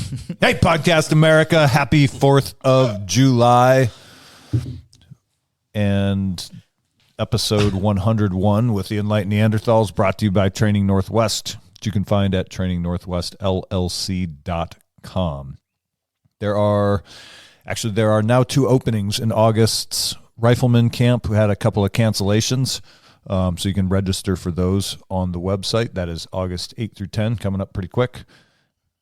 Hey, Podcast America. Happy 4th of July. And episode 101 with the Enlightened Neanderthals, brought to you by Training Northwest, which you can find at trainingnorthwestllc.com. There are now 2 openings in August's Rifleman Camp, who had a couple of cancellations. So you can register for those on the website. That is August 8 through 10, coming up pretty quick.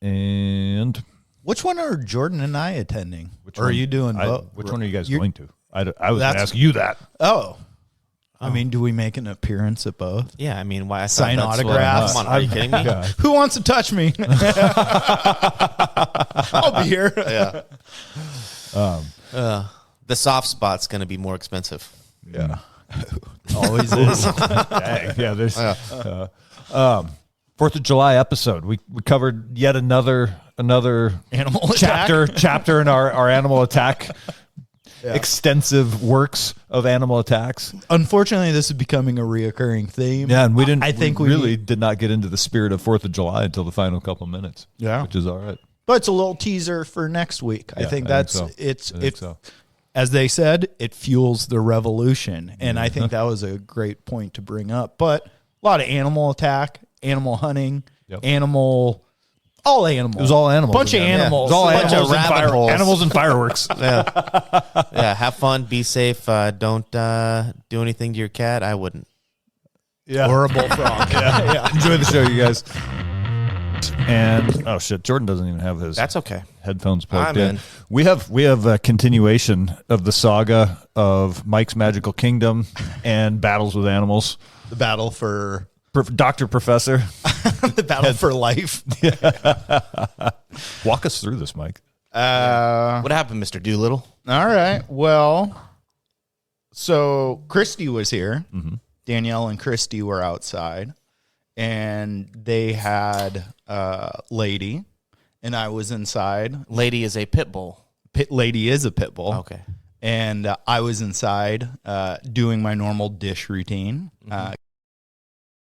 And which one are Jordan and I attending? Are you doing both? Which one are you guys going to? I was going to ask you that. I mean, do we make an appearance at both? Yeah, I mean, why? Sign autographs? Come on, are you kidding me? Yeah. Who wants to touch me? I'll be here. Yeah. The soft spot's going to be more expensive. Yeah. Always is. Dang. Yeah, there's 4th of July episode. We covered yet another Animal chapter in our animal attack extensive works of animal attacks. Unfortunately, this is becoming a reoccurring theme. Yeah, and we didn't. I think we really did not get into the spirit of 4th of July until the final couple minutes. Yeah, which is all right. But it's a little teaser for next week. I think that's so. As they said, it fuels the revolution, and I think that was a great point to bring up. But a lot of animal attack, animal hunting, all animals. It was all animals. Bunch of animals. It was all Bunch of rabbit holes. Animals and fireworks. Yeah, have fun, be safe. Don't do anything to your cat. I wouldn't. Yeah. Or a bullfrog. Enjoy the show, you guys. And oh shit, Jordan doesn't even have his headphones plugged in. We have a continuation of the saga of Mike's Magical Kingdom and battles with animals. The battle for Dr. Professor. the battle for life. Walk us through this, Mike. What happened, Mr. Doolittle? All right. Well, so Christy was here. Mm-hmm. Danielle and Christy were outside, and they had Lady, and I was inside. Lady is a pit bull. Lady is a pit bull. Okay. And I was inside doing my normal dish routine.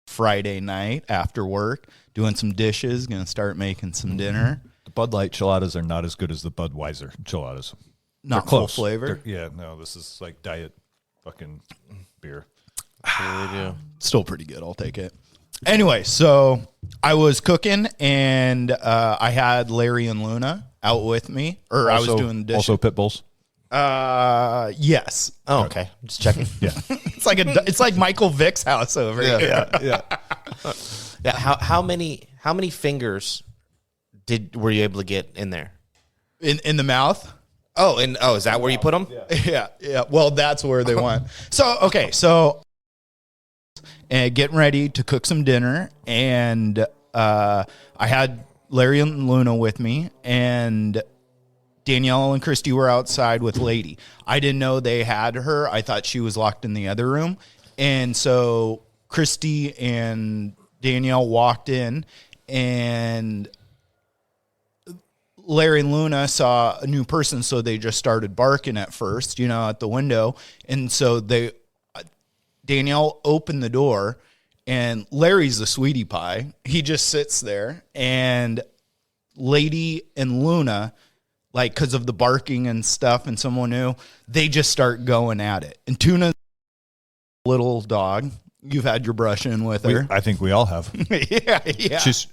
Friday night after work, doing some dishes, going to start making some dinner. The Bud Light chiladas are not as good as the Budweiser chiladas. Not full flavor? This is like diet fucking beer. Really do. Still pretty good. I'll take it. Anyway, so I was cooking, and I had Larry and Luna out with me, or I was doing the dishes. Also pit bulls? Yes. Oh, okay. Just checking. Yeah. It's like Michael Vick's house over here. Yeah. How many fingers were you able to get in there? In the mouth? Is that where you put them? Yeah. Well, that's where they went. So and getting ready to cook some dinner, and I had Larry and Luna with me, and Danielle and Christy were outside with Lady. I didn't know they had her. I thought she was locked in the other room. And so Christy and Danielle walked in, and Larry and Luna saw a new person, so they just started barking at first, at the window. And so Danielle opened the door, and Larry's the sweetie pie. He just sits there, and Lady and Luna, like, because of the barking and stuff and someone new, they just start going at it. And Tuna's little dog. You've had your brush in with her. I think we all have. Yeah.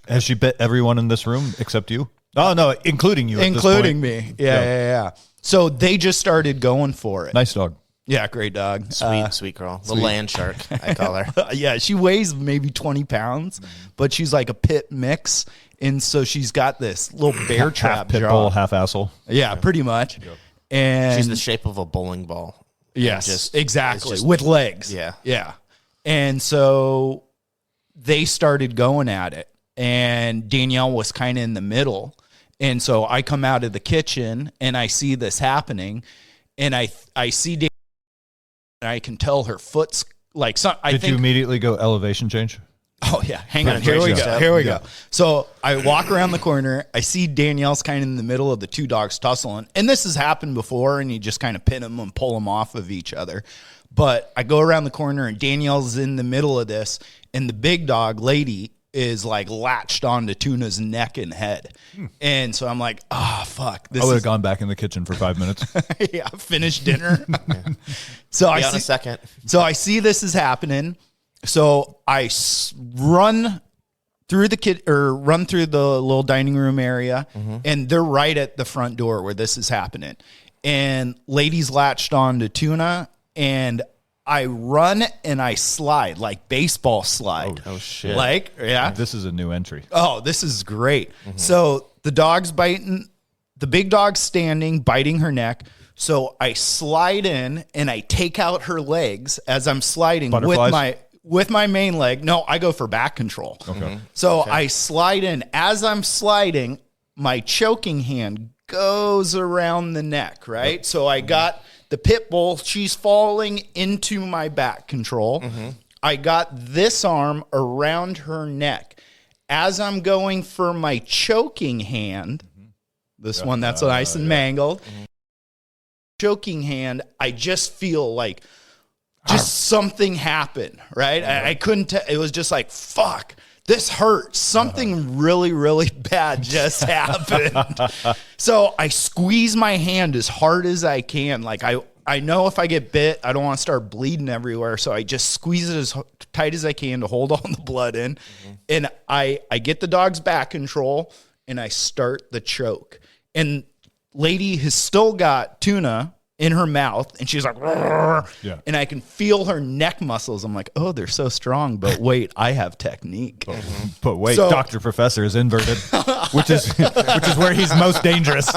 Has she bit everyone in this room except you? Oh, no, including you. Including me. Yeah. So they just started going for it. Nice dog. Yeah, great dog. Sweet girl. The land shark, I call her. Yeah, she weighs maybe 20 pounds, but she's like a pit mix. And so she's got this little bear trap half pit jaw. bull, half asshole. Yeah, pretty much. Yep. And she's the shape of a bowling ball. Yes, exactly. With legs. Yeah. And so they started going at it, and Danielle was kind of in the middle. And so I come out of the kitchen, and I see this happening, and I see Danielle, and I can tell her foot's like some. Did you immediately go elevation change? Oh, yeah. Hang on. Here we go. So I walk around the corner. I see Danielle's kind of in the middle of the two dogs tussling. And this has happened before, and you just kind of pin them and pull them off of each other. But I go around the corner, and Danielle's in the middle of this, and the big dog, Lady, is like latched onto Tuna's neck and head. And so I'm like, oh, fuck. I would have gone back in the kitchen for 5 minutes. Yeah, finish dinner. So Be on a second. So I see this is happening. So I run through run through the little dining room area, and they're right at the front door where this is happening. And lady's latched on to Tuna, and I run and I slide like baseball slide. Oh shit! Like, yeah, This is a new entry. oh, this is great. So the dog's biting, the big dog's standing, biting her neck. So I slide in and I take out her legs as I'm sliding Butterflies? with my main leg. No, I go for back control. Okay. So I slide in. As I'm sliding, my choking hand goes around the neck, right? So I got the pit bull. She's falling into my back control. I got this arm around her neck. As I'm going for my choking hand, this one that's nice and mangled, choking hand, I just feel like something happened, right? I couldn't tell. It was just like, fuck, this hurts. Something really, really bad just happened. So I squeeze my hand as hard as I can. Like I know if I get bit, I don't want to start bleeding everywhere. So I just squeeze it as tight as I can to hold all the blood in. And I get the dog's back control and I start the choke. And lady has still got Tuna in her mouth, and she's like, Yeah. and I can feel her neck muscles. I'm like, oh, they're so strong, but wait, I have technique. But wait, So- Dr. Professor is inverted, which is where he's most dangerous.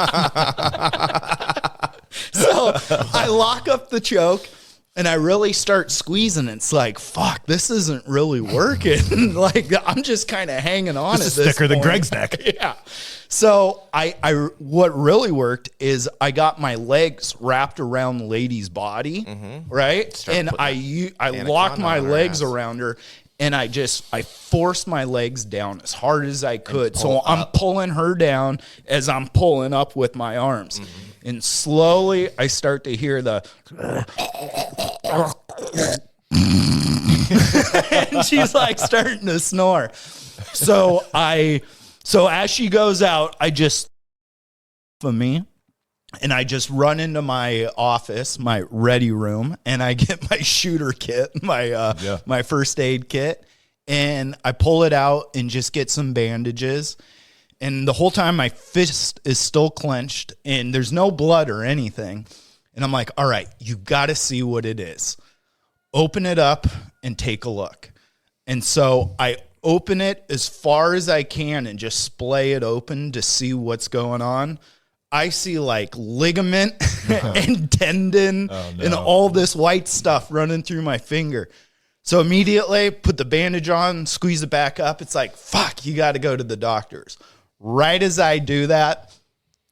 So I lock up the choke and I really start squeezing. It's like, fuck, this isn't really working. Like, I'm just kind of hanging on. This at is this thicker than point. Greg's neck. Yeah. So I what really worked is I got my legs wrapped around the lady's body, right? And I locked my legs around her, and I forced my legs down as hard as I could. So I'm pulling her down as I'm pulling up with my arms. And slowly I start to hear the and she's like starting to snore. So as she goes out, I just for me, and I just run into my office, my ready room, and I get my shooter kit, my first aid kit, and I pull it out and just get some bandages. And the whole time my fist is still clenched and there's no blood or anything. And I'm like, all right, you got to see what it is. Open it up and take a look. And so I open it as far as I can and just splay it open to see what's going on. I see like ligament and tendon and all this white stuff running through my finger. So immediately put the bandage on, squeeze it back up. It's like, fuck, you got to go to the doctors. Right as I do that,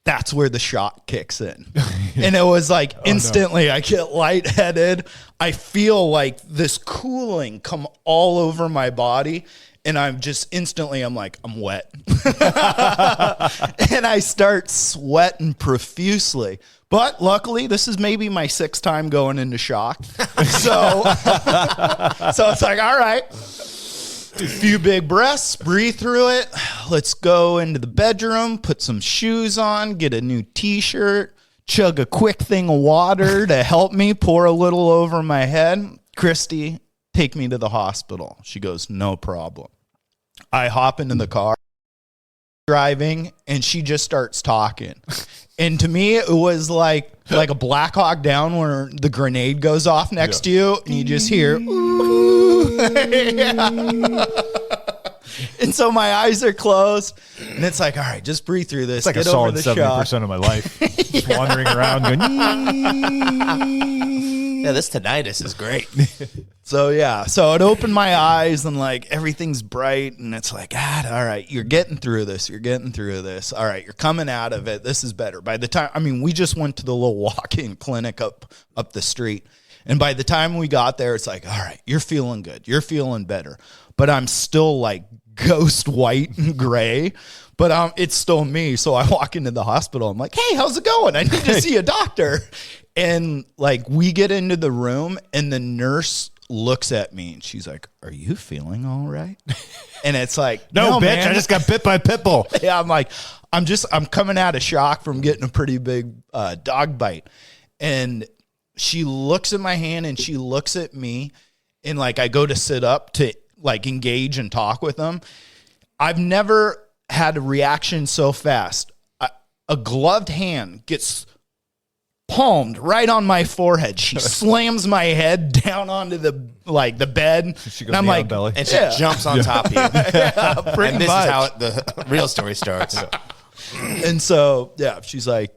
that's where the shock kicks in. And it was like instantly I get lightheaded. I feel like this cooling come all over my body. And I'm just instantly, I'm like, I'm wet. And I start sweating profusely. But luckily, this is maybe my 6th time going into shock. So it's like, all right. A few big breaths, breathe through it. Let's go into the bedroom, put some shoes on, get a new t-shirt, chug a quick thing of water to help me, pour a little over my head. Christy, take me to the hospital. She goes, no problem. I hop into the car, driving, and she just starts talking. And to me, it was like a Black Hawk Down where the grenade goes off next to you, and you just hear, ooh. And so my eyes are closed, and it's like, all right, just breathe through this. It's like Get a over solid the 70% shock. of my life. Just wandering around going, Yeah, this tinnitus is great. So it opened my eyes, and like everything's bright, and it's like, all right, you're getting through this. You're getting through this. All right, you're coming out of it. This is better. By the time, we just went to the little walk-in clinic up the street. And by the time we got there, it's like, all right, you're feeling good. You're feeling better. But I'm still like ghost white and gray, but it's still me. So I walk into the hospital. I'm like, hey, how's it going? I need to see a doctor. And like we get into the room, and the nurse looks at me and she's like, "Are you feeling all right?" And it's like, No, bitch, man." I just got bit by a pit bull. Yeah, I'm like, I'm coming out of shock from getting a pretty big dog bite. And she looks at my hand and she looks at me, and like I go to sit up to like engage and talk with them. I've never had a reaction so fast. A gloved hand gets palmed right on my forehead. She slams my head down onto the bed. And I'm like, belly. And she jumps on top of you. Pretty And this much. is how the real story starts. And so, yeah, she's like,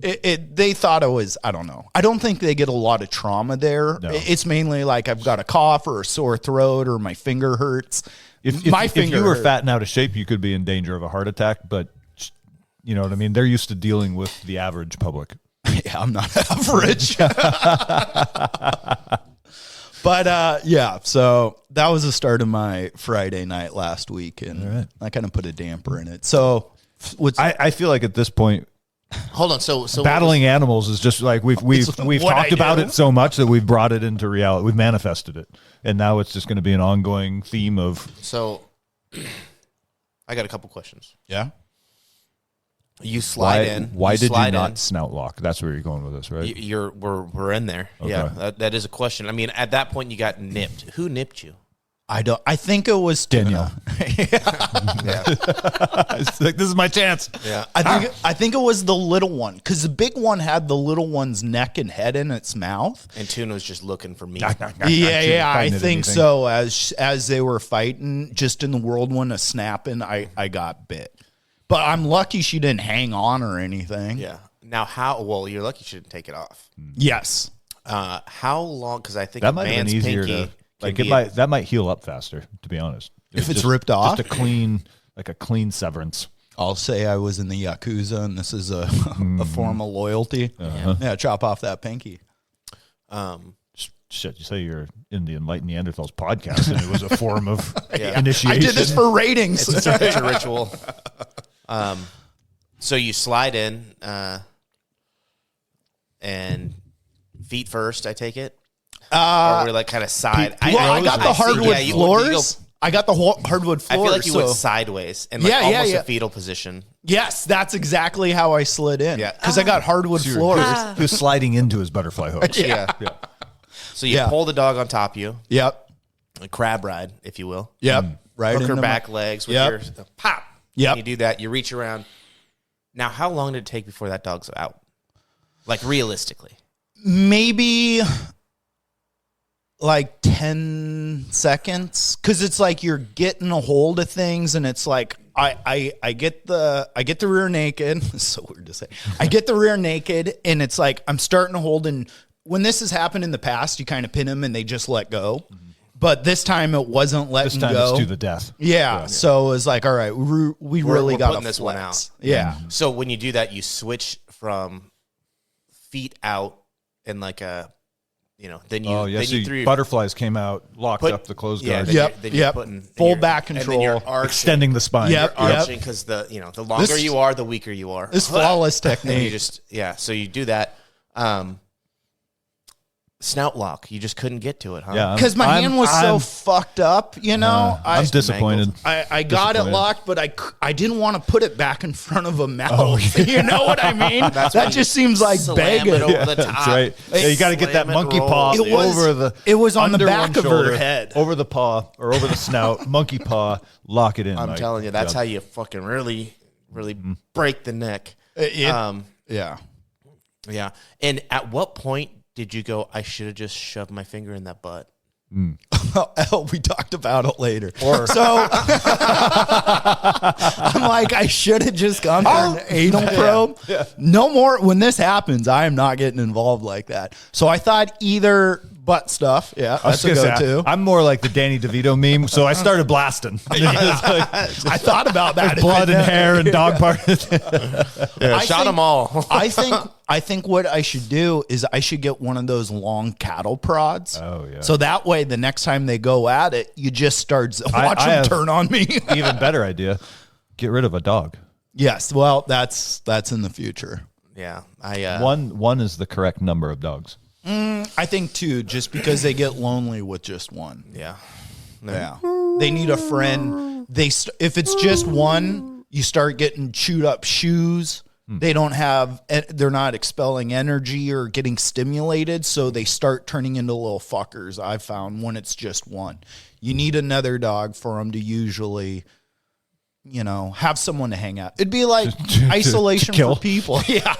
they thought it was, I don't know. I don't think they get a lot of trauma there. No. It's mainly like I've got a cough or a sore throat or my finger hurts. If finger you were hurt. fat and out of shape, you could be in danger of a heart attack. But you know what I mean? They're used to dealing with the average public. Yeah, I'm not average. But yeah, so that was the start of my Friday night last week, and I kind of put a damper in it. So I feel like at this point, Hold on. So battling animals is just like we've what talked I about do. it so much that we've brought it into reality. We've manifested it, and now it's just going to be an ongoing theme of. So I got a couple questions. yeah. You slide in. Why did you slide not in. snout lock? That's where you're going with this, right? We're in there. Okay. Yeah, that is a question. I mean, at that point, you got nipped. Who nipped you? I think it was Danielle. Yeah. It's like, this is my chance. Yeah. I think it was the little one, because the big one had the little one's neck and head in its mouth. And Tuna was just looking for me. Yeah, I fighting at think anything. so. As they were fighting, just in the whirlwind of snapping, I got bit. But I'm lucky she didn't hang on or anything. Yeah. Now, how? Well, you're lucky you didn't take it off. Yes. How long? Because I think That a might have been man's easier pinky to can like. be That might heal up faster. To be honest, If it's ripped off? just a clean severance. I'll say I was in the Yakuza, and this is a form of loyalty. Yeah, chop off that pinky. Shit, you say you're in the Enlightened Neanderthals podcast, and it was a form of initiation. I did this for ratings. It's a ritual. So you slide in, and feet first. I take it. Or we're like kind of side. Well, I got the hardwood floors. I got the hardwood floors. I feel like you went so- sideways and like almost a fetal position. Yes, that's exactly how I slid in. Yeah. Because I got hardwood floors. He was sliding into his butterfly hooks. Yeah. So you pull the dog on top of you, Yep. a crab ride, if you will. Yep. Right. Hook her into back legs with Yep. your pop. Yep. You do that. You reach around. Now, how long did it take before that dog's out? Like realistically. Maybe like 10 seconds, because it's like you're getting a hold of things, and it's like I get the rear naked. It's so weird to say. I get the rear naked, and it's like I'm starting to hold. And when this has happened in the past, you kind of pin them and they just let go. But this time it wasn't letting This time go. it's to the death. Yeah, so it was like, all right, we really we're got putting this one out. Yeah. So when you do that, you switch from feet out and like a, then you, then so you threw your butterflies came out, locked up the closed guard, then Yep, you're, then you're yep. putting Full you're- back and then control. you're arching, extending the spine. Yep. You're arching because the longer This- you are, the weaker you are. This flawless And you technique. just so you do that. Snout lock, you just couldn't get to it, huh? Yeah, Because my hand was so fucked up, I'm disappointed. I got it Disappointed. locked, but I didn't want to put it back in front of a mouth. You know what I mean? That just seems like Slam begging. it over the top. That's right. Yeah, you got to get that Slam it, monkey roll paw it. It was on the under back one of her shoulder, head. over the paw or over the snout, monkey paw, lock it in. I'm Mike. telling you, that's Yeah. how you fucking really break the neck. Yeah. Yeah. And at what point did you go, I should have just shoved my finger in that butt? Oh, we talked about it later. So I'm like, I should have just gone for an anal probe. No more. When this happens, I am not getting involved like that. So I thought either butt stuff. Yeah, I was that's a gonna say, go-to. I'm more like the Danny DeVito meme, so I started blasting. I thought about that. Blood and hair and dog parts. I Shot think- them all. I think what I should do is I should get one of those long cattle prods. Oh, yeah. So that way, the next time they go at it, you just start watch I them have- turn on me. Even better idea: get rid of a dog. Yes. Well, that's in the future. Yeah. I One is the correct number of dogs. I think too, just because they get lonely with just one. Yeah. Yeah. They need a friend. If it's just one, you start getting chewed up shoes. They're not expelling energy or getting stimulated. So they start turning into little fuckers. I've found when it's just one, you need another dog for them to usually, have someone to hang out. It'd be like isolation to kill. for people. Yeah.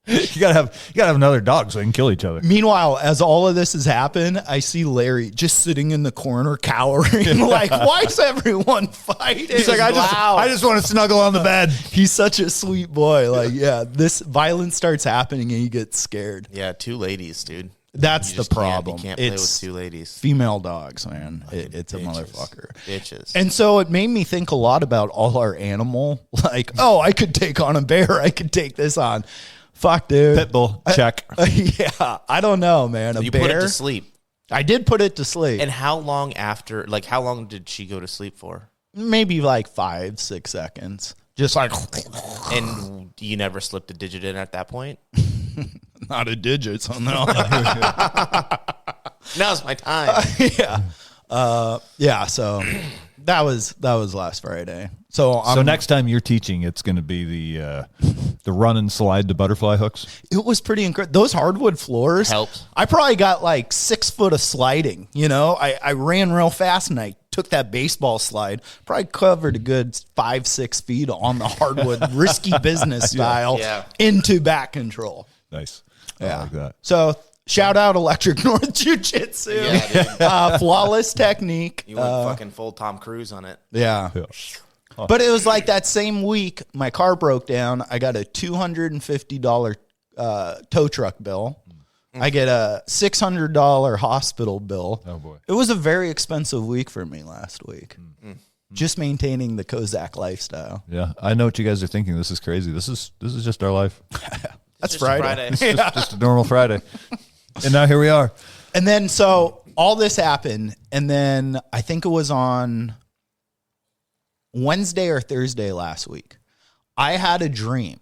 You gotta have another dog so they can kill each other. Meanwhile, as all of this has happened, I see Larry just sitting in the corner, cowering. Like, why is everyone fighting? He's like, I just want to snuggle on the bed. He's such a sweet boy. Like, yeah, this violence starts happening and he gets scared. Yeah, 2 ladies, dude. That's You the just can't- problem. You can't play with It's 2 ladies. female dogs, man. It's a Bitches. motherfucker. Bitches. And so it made me think a lot about all our animal. Like, oh, I could take on a bear. I could take this on. Fuck, dude. Pitbull, check. Yeah, I don't know, man. A You bear. put it to sleep. I did put it to sleep. And how long after, like, how long did she go to sleep for? Maybe like 5-6 seconds. Just like And you never slipped a digit in at that point? not a digit, so no. Now's my time. Yeah. So that was last Friday. So Next time you're teaching, it's going to be the run and slide to butterfly hooks. it was pretty incredible. Those hardwood floors Helps. I probably got like 6 foot of sliding. I ran real fast and I took that baseball slide. Probably covered a good 5-6 feet on the hardwood, risky business style Yeah. into back control. Nice. Yeah. I like that. So shout out Electric North Jiu-Jitsu. Yeah, dude. Flawless technique. You went fucking full Tom Cruise on it. Yeah. Yeah. But it was like that same week, my car broke down. I got a $250 tow truck bill. I get a $600 hospital bill. Oh, boy. It was a very expensive week for me last week. Just maintaining the Kozak lifestyle. Yeah, I know what you guys are thinking. This is crazy. This is just our life. That's Just Friday. It's just a normal Friday. And now here we are. And then so all this happened, and then I think it was on Wednesday or Thursday last week. I had a dream,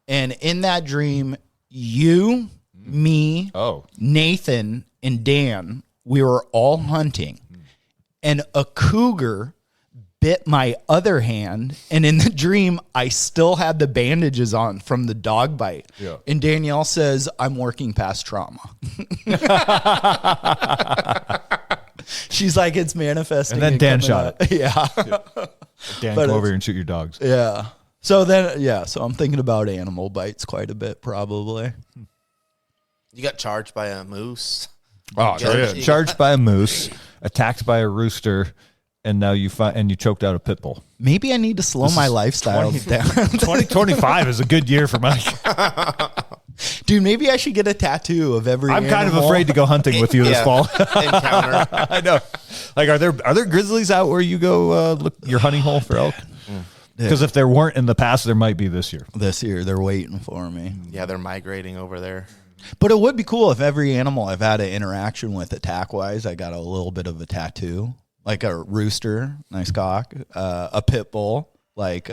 and in that dream, you, me, Nathan, and Dan, we were all hunting, and a cougar bit my other hand, and in the dream, I still had the bandages on from the dog bite. Yeah. And Danielle says, I'm working past trauma. She's like, it's manifesting. And then Dan coming shot out. Yeah. Dan, But come over it's- here and shoot your dogs. Yeah. So then, so I'm thinking about animal bites quite a bit, probably. You got charged by a moose. Oh, charged by a moose, attacked by a rooster, and now you choked out a pit bull. Maybe I need to slow my lifestyle down. 2025 is a good year for Mike. Dude, maybe I should get a tattoo of every I'm kind of animal. afraid to go hunting with you this Yeah. fall. Encounter. I know. Like, are there grizzlies out where you go look your hunting hole for elk? Because if there weren't in the past, there might be this year. This year, they're waiting for me. Yeah, they're migrating over there. But it would be cool if every animal I've had an interaction with attack-wise, I got a little bit of a tattoo. Like a rooster, nice cock, a pit bull. Like,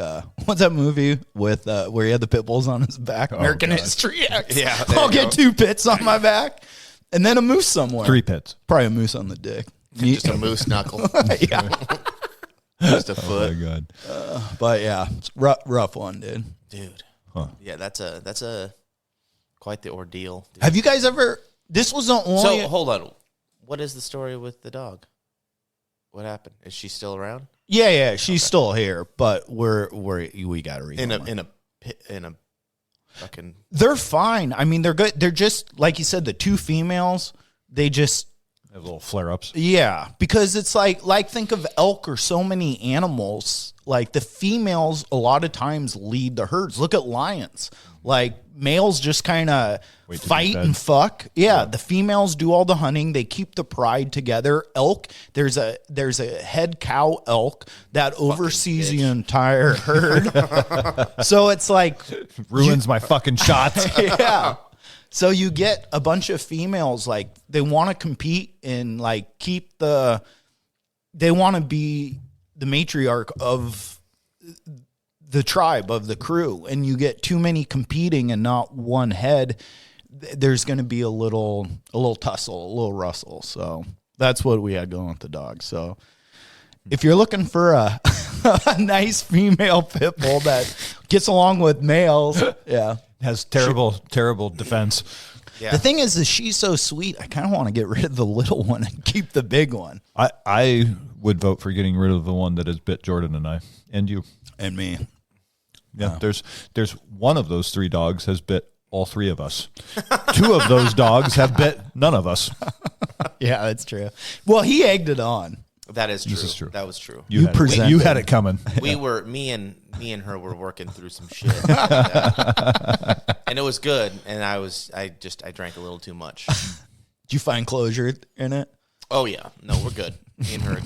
what's that movie with where he had the pit bulls on his back? American God. History X. Yeah, there I'll you get go. 2 pits on my back. And then a moose somewhere. 3 pits. Probably a moose on the dick. Just a moose knuckle. Yeah. Just a Oh, foot. my God. But yeah, it's rough one, dude. Dude. Huh. Yeah, that's a quite the ordeal. Dude. Have you guys ever, this was the only. So hold on. What is the story with the dog? What happened? Is she still around? Yeah, she's still here, but we got to read In a fucking. They're fine. I mean, they're good. They're just like you said, the 2 females. They just Have little flare-ups. because it's like think of elk or so many animals. Like the females, a lot of times lead the herds. Look at lions. Like males just kind of Wait to be fight fed. and fuck. Yeah, the females do all the hunting. They keep the pride together. Elk, there's a head cow elk that oversees the entire herd. So it's like Ruins my fucking shots. yeah. So you get a bunch of females, like they want to compete and like they want to be the matriarch of the tribe, of the crew. And you get too many competing and not one head. there's going to be a little tussle, a little rustle. So that's what we had going with the dog. So if you're looking for a nice female pit bull that gets along with males, has terrible defense. The thing is she's so sweet. I kind of want to get rid of the little one and keep the big one. I would vote for getting rid of the one that has bit Jordan and I and you and me. Yeah, there's one of those 3 dogs has bit all 3 of us. 2 of those dogs have bit none of us. Yeah, that's true. Well, he egged it on. That is true. This is true. That was true. You had it coming. Me and her were working through some shit, and it was good. And I drank a little too much. Did you find closure in it? Oh yeah, no, we're good. Me and her are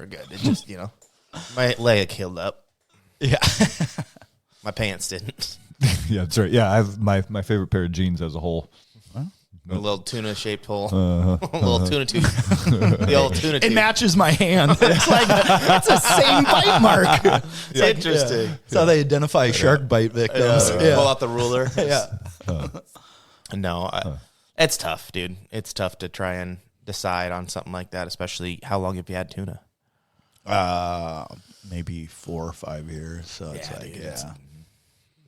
good. It just my leg healed up. Yeah, my pants didn't. Yeah, that's right. Yeah, I have my favorite pair of jeans as a whole. A little tuna-shaped hole. A little tuna tooth. The old tuna tooth. It matches my hand. It's like it's the same bite mark. It's interesting. Yeah. That's how they identify shark bite victims. Yeah. Pull out the ruler. Yeah. No, it's tough, dude. It's tough to try and decide on something like that, especially how long have you had tuna? Maybe 4 or 5 years. So it's like, dude,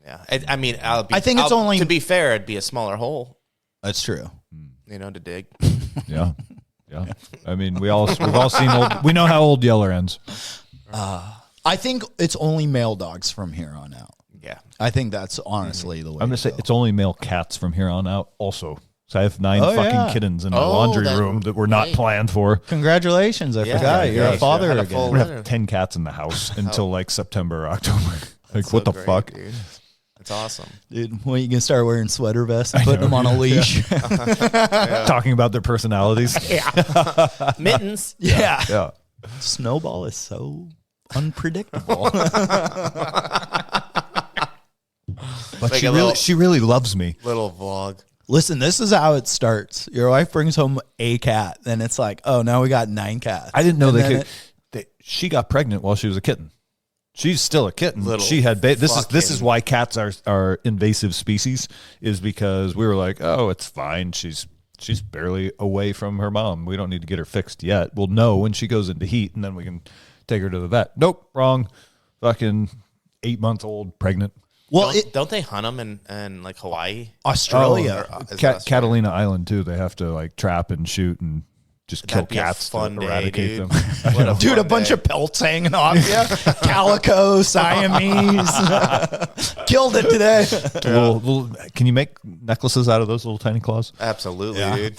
yeah. I mean, I think it's only, to be fair, it'd be a smaller hole. That's true. To dig. Yeah. I mean, we've all seen we know how old Yeller ends. I think it's only male dogs from here on out. Yeah. I think that's honestly the way. I'm going to say it's only male cats from here on out also. So I have 9 fucking kittens in my laundry room that were not planned for. Congratulations. I forgot. You're a father again. We're going to have 10 cats in the house until like September or October. Like, what the fuck? Dude. It's awesome. Dude, when you can start wearing sweater vests and putting them on a leash. Talking about their personalities. Mittens. Yeah. Snowball is so unpredictable. But she really loves me. Little vlog. Listen, this is how it starts. Your wife brings home a cat, then it's like, oh, now we got 9 cats. I didn't know she got pregnant while she was a kitten. She's still a kitten. She had this is why cats are invasive species, is because we were like, oh, it's fine. She's barely away from her mom. We don't need to get her fixed yet. We'll know when she goes into heat, and then we can take her to the vet. Nope, wrong. Fucking 8-month-old pregnant. Well, don't they hunt them in like Hawaii, Australia, Catalina Island too? They have to like trap and shoot and just kill cats to eradicate them. Dude, a bunch of pelts hanging off you. Calico, Siamese. Killed it today. Can you make necklaces out of those little tiny claws? Absolutely, dude.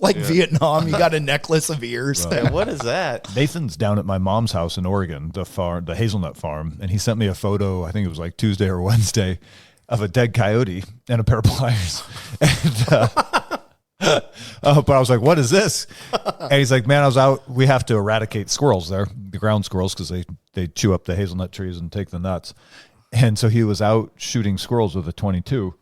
Like Vietnam, you got a necklace of ears. Right. What is that? Nathan's down at my mom's house in Oregon, the hazelnut farm, and he sent me a photo, I think it was like Tuesday or Wednesday, of a dead coyote and a pair of pliers. And, but I was like, what is this? And he's like, man, I was out. We have to eradicate squirrels there, the ground squirrels, because they chew up the hazelnut trees and take the nuts. And so he was out shooting squirrels with a .22.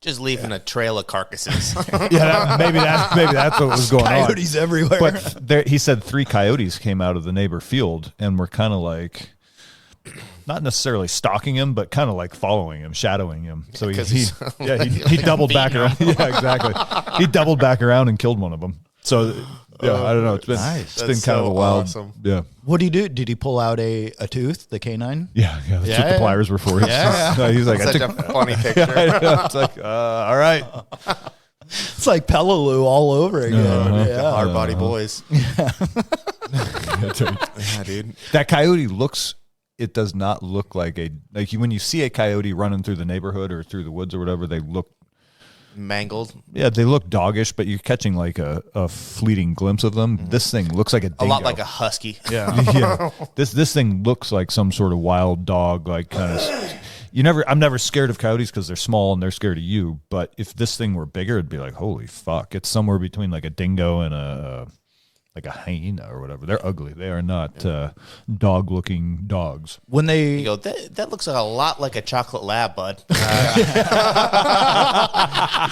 Just leaving a trail of carcasses. Maybe that's what was going on. Coyotes everywhere. But he said 3 coyotes came out of the neighbor field and were kind of like, not necessarily stalking him, but kind of like following him, shadowing him. So he doubled back around. Yeah, exactly. He doubled back around and killed one of them. So I don't know. It's been nice. It's been kind of a wild. Awesome. Yeah. What did he do? Did he pull out a tooth, the canine? Yeah. That's what the pliers were for. Yeah. He's like, Such a funny picture. It's like, all right. It's like Peleliu all over again. Hard body boys. Yeah, dude. That coyote looks. It does not look like when you see a coyote running through the neighborhood or through the woods or whatever, they look mangled. Yeah, they look doggish, but you're catching like a fleeting glimpse of them. Mm-hmm. This thing looks like a dingo. A lot like a husky. Yeah. This thing looks like some sort of wild dog, like kind of. I'm never scared of coyotes because they're small and they're scared of you. But if this thing were bigger, it'd be like, holy fuck! It's somewhere between like a dingo and a hyena or whatever. They're ugly. They are not dog-looking dogs. When they you go, that looks a lot like a chocolate lab, bud. It's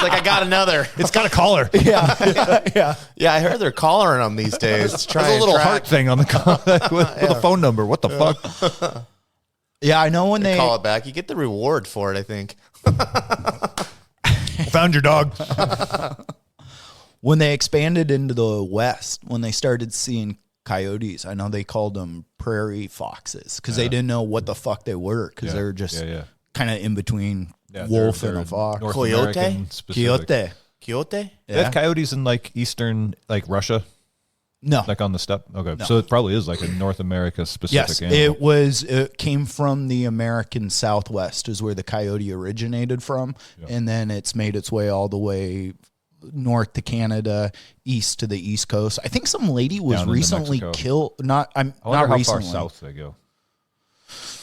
like, I got another. It's got a collar. Yeah. I heard they're collaring them these days. There's a little heart thing on the collar with a phone number. What the fuck? Yeah, I know when they call it back. You get the reward for it, I think. Found your dog. When they expanded into the West, when they started seeing coyotes, I know they called them prairie foxes because they didn't know what the fuck they were because they were just kind of in between wolf and a fox. North Coyote? American specific. Coyote. Coyote? They have coyotes in like eastern, like Russia, No. like on the steppe. Okay, so it probably is like a North America specific Yes, animal. it came from the American Southwest is where the coyote originated from, and then it's made its way all the way north to Canada, east to the East Coast. I think some lady was Down into recently Mexico. killed. I wonder Not how recently. far south they go.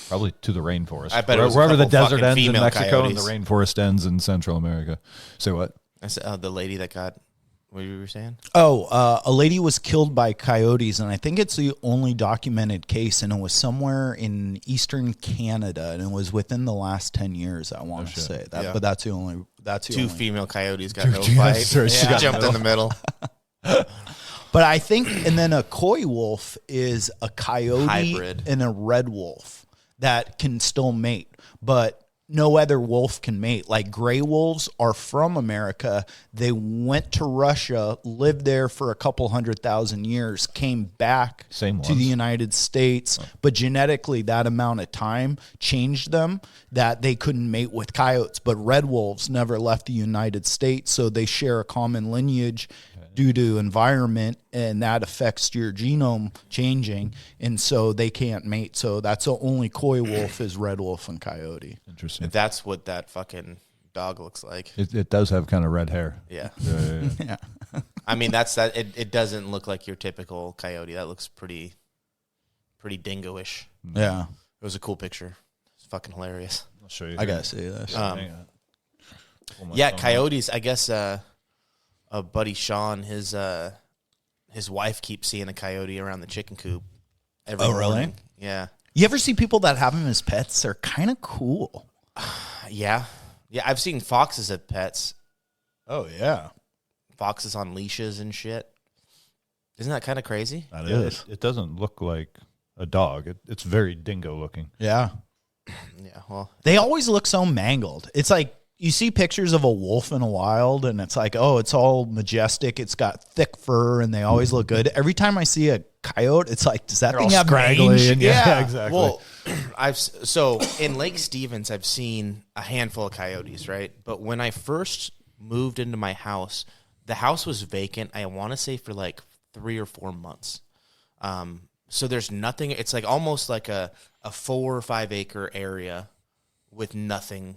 Probably to the rainforest. I bet it was a wherever the couple desert fucking ends in female Mexico coyotes. and the rainforest ends in Central America. Say what? I said, the lady that got, what you were saying? Oh, a lady was killed by coyotes, and I think it's the only documented case, and it was somewhere in eastern Canada, and it was within the last 10 years, I want to say. That, Yeah. But that's the only... Two female coyotes got no yeah, fight. sorry, she got Jumped in the middle. But I think, and then a coy wolf is a coyote Hybrid. and a red wolf that can still mate, but no other wolf can mate. Like gray wolves are from America. They went to Russia, lived there for a couple 100,000 years, came back Same to the ones. United States, but genetically that amount of time changed them that they couldn't mate with coyotes. But red wolves never left the United States, so they share a common lineage due to environment, and that affects your genome changing, and so they can't mate. So that's the only coy wolf is red wolf and coyote. Interesting. That's what that fucking dog looks like. It does have kind of red hair. Yeah. Yeah. I mean, that's that. It doesn't look like your typical coyote. That looks pretty dingo-ish. Yeah. It was a cool picture. It's fucking hilarious. I'll show you. I gotta see this. Hang on. Pull my Yeah, phone coyotes. I guess buddy Sean, his wife keeps seeing a coyote around the chicken coop every Oh, really? morning. Yeah. You ever see people that have them as pets? They're kind of cool. Yeah. Yeah, I've seen foxes as pets. Oh yeah. Foxes on leashes and shit. Isn't that kind of crazy? up. It Yeah, is. it doesn't look like a dog. It's very dingo looking. Yeah. Yeah, well, They always look so mangled. It's like you see pictures of a wolf in the wild and it's like, oh, it's all majestic. It's got thick fur and they always look good. Every time I see a coyote, it's like, does that thing have mange? and yeah, exactly. well, so in Lake Stevens, I've seen a handful of coyotes, right? But when I first moved into my house, the house was vacant. I want to say for like 3 or 4 months. So there's nothing. It's like almost like a 4 or 5 acre area with nothing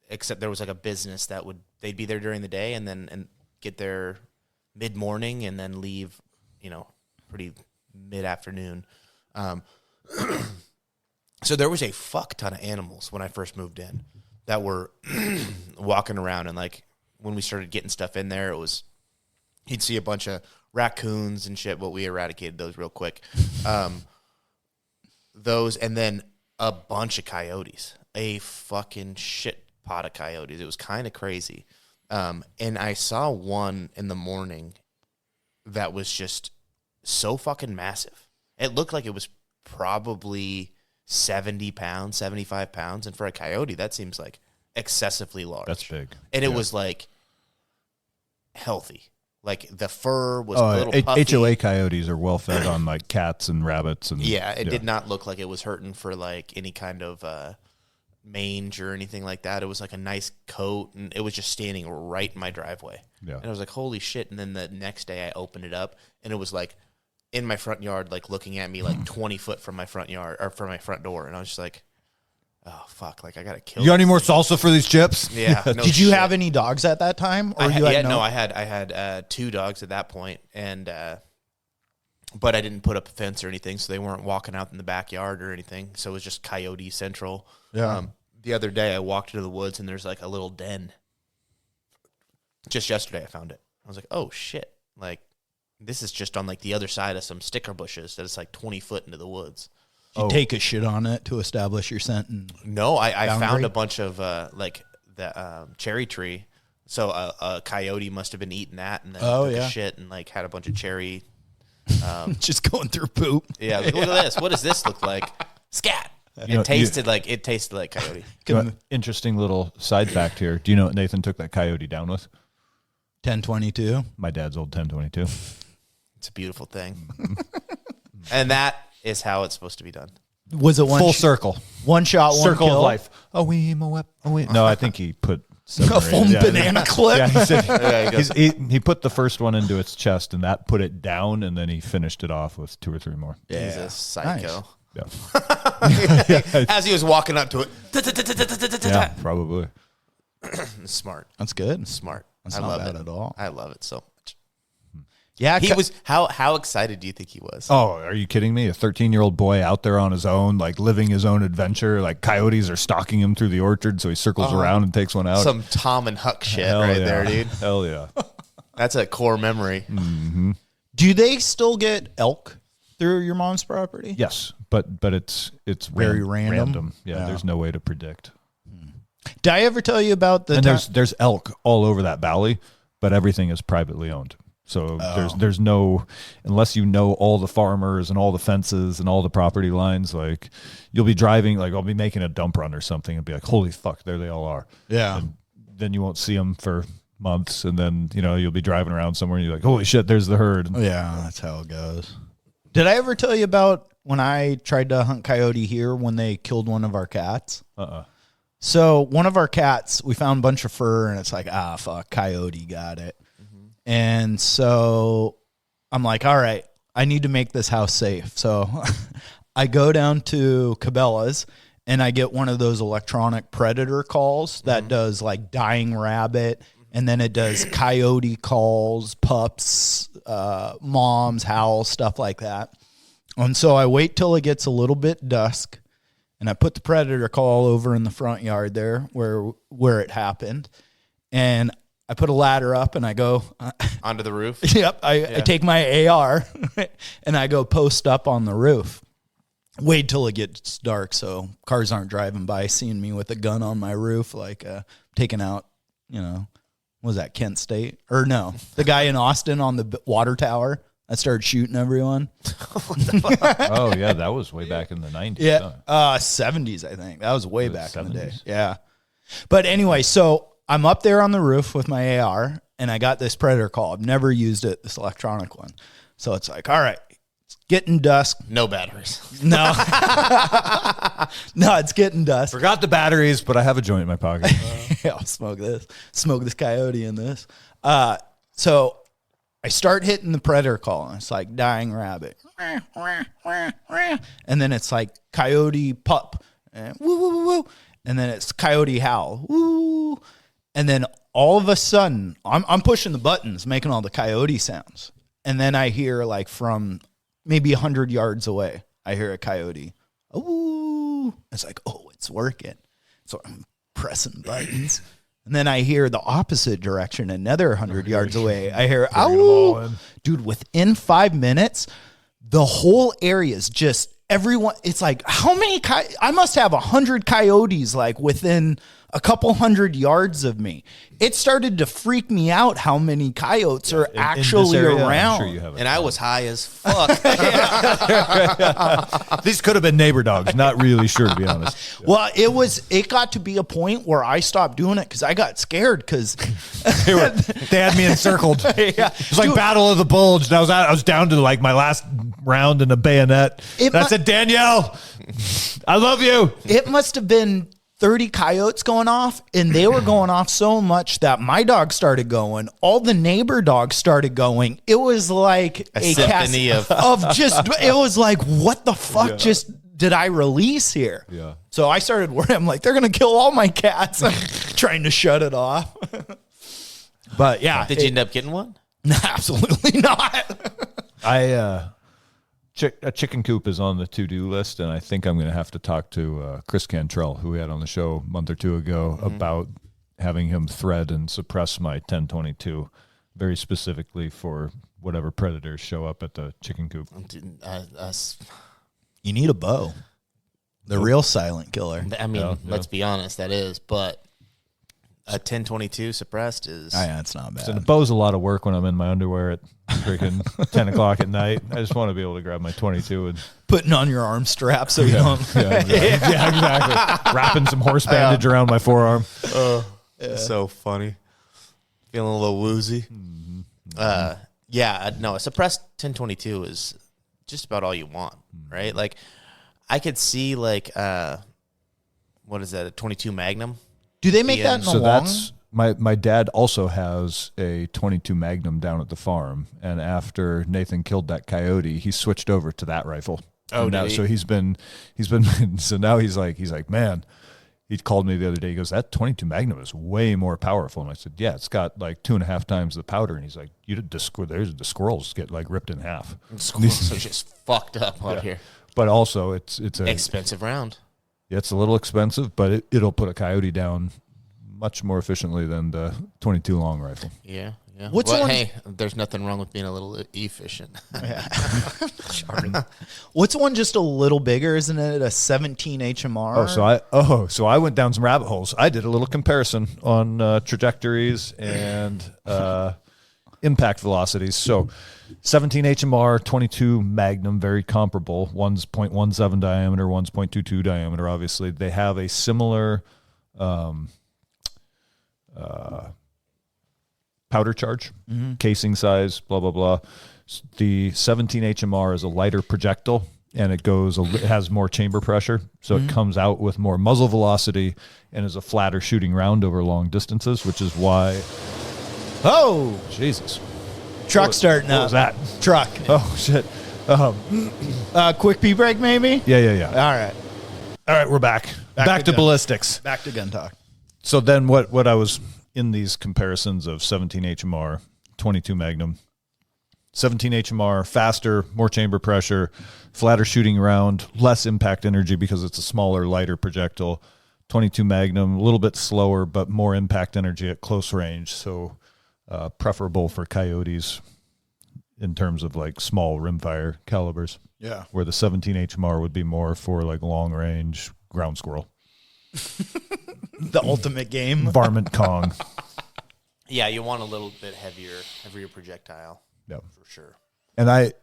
except there was like a business that they'd be there during the day and get there mid morning and then leave, pretty mid afternoon. So there was a fuck ton of animals when I first moved in that were walking around, and like when we started getting stuff in there, you'd see a bunch of raccoons and shit, but we eradicated those real quick. Those, and then a bunch of coyotes, a fucking shit pot of coyotes. It was kind of crazy. And I saw one in the morning that was just so fucking massive. It looked like it was probably 70 pounds, 75 pounds. And for a coyote, that seems like excessively large. That's big. And it was like healthy. Like the fur was a little puffy. HOA coyotes are well fed on like cats and rabbits and Yeah, it did not look like it was hurting for like any kind of mange or anything like that. It was like a nice coat, and it was just standing right in my driveway. Yeah. And I was like, holy shit. And then the next day I opened it up, and it was like in my front yard, like looking at me like 20 foot from my front yard or from my front door. And I was just like, oh, fuck, like I got to kill You got any this more thing. salsa for these chips? Yeah. No Did you shit. have any dogs at that time? Or I you had, had no, I had 2 dogs at that point, and but I didn't put up a fence or anything, so they weren't walking out in the backyard or anything. So it was just coyote central. Yeah. The other day, I walked into the woods, and there's like a little den. Just yesterday, I found it. I was like, oh shit! Like this is just on like the other side of some sticker bushes that it's like 20 foot into the woods. You take a shit on it to establish your scent. And No, I Boundary? found a bunch of like the cherry tree. So a coyote must have been eating that and then took a shit and like had a bunch of cherry. just going through poop. Yeah, like, look at this. What does this look like? Scat. It tasted like coyote. Interesting little side fact here. Do you know what Nathan took that coyote down with? 1022. My dad's old 1022. It's a beautiful thing. And that is how it's supposed to be done. Was it Full circle. One shot, one Circle kill? of life. Oh, we No, I think he put A full banana clip. Yeah, he said Yeah, he put the first one into its chest, and that put it down, and then he finished it off with 2 or 3 more. Yeah. He's a psycho. Yeah, As he was walking up to it. yeah, probably. Smart. That's good. Smart. That's I not love bad it at all. I love it so much. Yeah, He was how excited do you think he was? Oh, are you kidding me? A 13-year-old boy out there on his own, like living his own adventure. Like coyotes are stalking him through the orchard, so he circles around and takes one out. Some Tom and Huck shit Hell right yeah. there, dude. Hell yeah. That's a core memory. Do they still get elk through your mom's property? Yes, but it's Very random? Yeah, there's no way to predict. Did I ever tell you about the And there's elk all over that valley, but everything is privately owned. So there's no, unless you know all the farmers and all the fences and all the property lines, like you'll be driving, like I'll be making a dump run or something and be like, holy fuck, there they all are. Yeah. And then you won't see them for months. And then, you'll be driving around somewhere and you're like, holy shit, there's the herd. Yeah, that's how it goes. Did I ever tell you about when I tried to hunt coyote here when they killed one of our cats? So one of our cats, we found a bunch of fur and it's like, fuck, coyote got it. And so I'm like, all right, I need to make this house safe. So I go down to Cabela's and I get one of those electronic predator calls that does like dying rabbit. And then it does coyote calls, pups, mom's howl, stuff like that. And so I wait till it gets a little bit dusk and I put the predator call over in the front yard there where it happened. And I put a ladder up and I go Onto the roof. Yep. I take my AR and I go post up on the roof. Wait till it gets dark so cars aren't driving by seeing me with a gun on my roof, like taking out, what was that, Kent State? Or no, the guy in Austin on the water tower. I started shooting everyone. Oh, yeah, that was way back in the 90s. Yeah, 70s, I think. That was way back in the day. Yeah. But anyway, so I'm up there on the roof with my AR, and I got this predator call. I've never used it, this electronic one. So it's like, all right, it's getting dusk. No batteries. No. No, it's getting dusk. Forgot the batteries, but I have a joint in my pocket. Yeah, I'll smoke this. Smoke this coyote in this. So I start hitting the predator call, and it's like dying rabbit. And then it's like coyote pup. And woo, woo, woo, woo. And then it's coyote howl. Woo. And then all of a sudden, I'm pushing the buttons, making all the coyote sounds. And then I hear like from maybe 100 yards away, I hear a coyote. Ooh. It's like, oh, it's working. So I'm pressing buttons. And then I hear the opposite direction, another 100 yards away. I hear, ow. Dude, within 5 minutes, the whole area is just everyone. It's like, how many? I must have 100 coyotes like within a couple 100 yards of me. It started to freak me out how many coyotes are actually around. I'm sure you have And I was high as fuck. These could have been neighbor dogs. Not really sure, to be honest. Well, it got to be a point where I stopped doing it because I got scared because They had me encircled. Yeah. It was like Battle of the Bulge. And I was down to like my last round in a bayonet. And I said, Danielle, I love you. it must have been 30 coyotes going off, and they were going off so much that my dog started going. All the neighbor dogs started going. It was like a symphony of just, it was like, what the fuck just did I release here? Yeah. So I started worrying. I'm like, they're going to kill all my cats. I'm trying to shut it off. But yeah. Did you end up getting one? Absolutely not. A chicken coop is on the to-do list, and I think I'm going to have to talk to Chris Cantrell, who we had on the show a month or two ago, about having him thread and suppress my 1022 very specifically for whatever predators show up at the chicken coop. You need a bow. The real silent killer. I mean, let's be honest, that is. But a 1022 suppressed is. Oh, yeah, it's not bad. So the bow's a lot of work when I'm in my underwear at freaking 10 o'clock at night. I just want to be able to grab my 22 and Putting on your arm strap so you don't. yeah, exactly. Wrapping some horse bandage around my forearm. So funny. Feeling a little woozy. No, a suppressed 1022 is just about all you want, right? Like, I could see like, what is that? A 22 Magnum. Do they make that in the long? That's my dad also has a 22 Magnum down at the farm, and after Nathan killed that coyote, he switched over to that rifle. Oh, now, did he? so he's been so now he's like, man. He called me the other day. He goes, that 22 Magnum is way more powerful. And I said, yeah, it's got like 2.5 times the powder. And he's like, the squirrels get like ripped in half. Squirrels are just fucked up out here. But also, it's a Expensive round. Yeah, it's a little expensive, but it'll put a coyote down much more efficiently than the 22 long rifle. Yeah. What's the one- Hey, there's nothing wrong with being a little efficient. What's one just a little bigger? Isn't it a 17 HMR? So I went down some rabbit holes. I did a little comparison on trajectories and impact velocities. So 17 HMR, 22 Magnum, very comparable. One's 0.17 diameter, one's 0.22 diameter. Obviously, they have a similar powder charge, casing size, blah, blah, blah. The 17 HMR is a lighter projectile, and it has more chamber pressure, so it comes out with more muzzle velocity and is a flatter shooting round over long distances, which is why... Oh, Jesus. truck starting What up. was that? Truck. Oh, shit. Quick pee break, maybe? Yeah. All right. We're back. Back to gun. ballistics. Back to gun talk. So then what I was in these comparisons of 17 HMR, 22 Magnum, 17 HMR, faster, more chamber pressure, flatter shooting round, less impact energy because it's a smaller, lighter projectile. 22 Magnum, a little bit slower, but more impact energy at close range. So preferable for coyotes in terms of like small rimfire calibers. Yeah. Where the 17 HMR would be more for like long range ground squirrel. The ultimate game. Varmint Kong. Yeah, you want a little bit heavier projectile. Yep. For sure. And I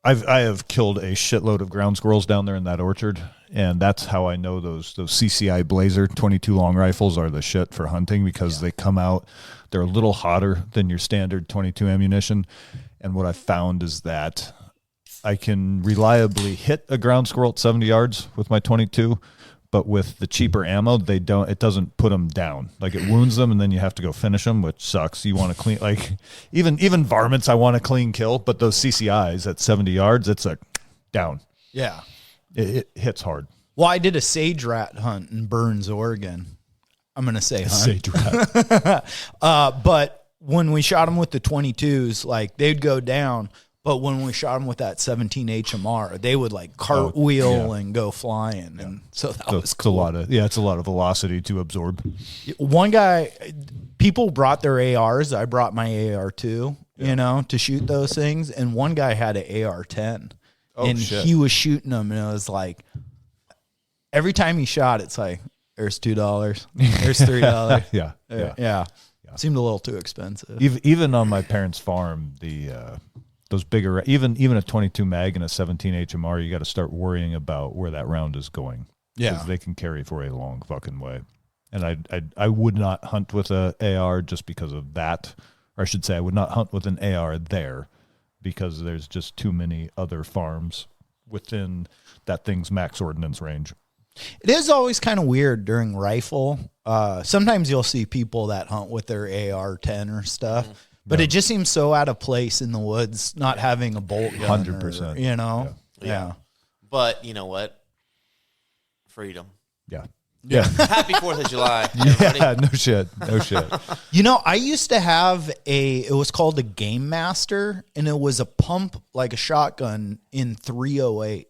have killed a shitload of ground squirrels down there in that orchard, and that's how I know those CCI Blazer 22 long rifles are the shit for hunting because they come out, they're a little hotter than your standard 22 ammunition. And what I found is that I can reliably hit a ground squirrel at 70 yards with my 22, but with the cheaper ammo, it doesn't put them down. Like it wounds them, and then you have to go finish them, which sucks. You want to clean, like even varmints, I want to clean kill, but those CCIs at 70 yards, it's a down. Yeah. It hits hard. Well, I did a sage rat hunt in Burns, Oregon. I'm going to say hunt. Sage rat. But when we shot them with the 22s, like they'd go down. But when we shot them with that 17 HMR, they would like cartwheel and go flying. Yeah. And so that was cool. It's a lot of velocity to absorb. One guy, people brought their ARs. I brought my AR too, to shoot those things. And one guy had an AR-10. And shit. he was shooting them. And it was like, every time he shot, it's like, there's $2. There's $3. Yeah. Seemed a little too expensive. Even on my parents' farm, those bigger, even a 22 mag and a 17 HMR, you got to start worrying about where that round is going. Yeah, because they can carry for a long fucking way. And I would not hunt with a AR just because of that, or I should say, I would not hunt with an AR there because there's just too many other farms within that thing's max ordnance range. It is always kind of weird during rifle. Sometimes you'll see people that hunt with their AR-10 or stuff. But it just seems so out of place in the woods, not having a bolt gun. 100%. Yeah. But you know what? Freedom. Yeah. Happy 4th of July, everybody. Yeah, no shit. I used to have it was called a Game Master, and it was a pump like a shotgun in 308.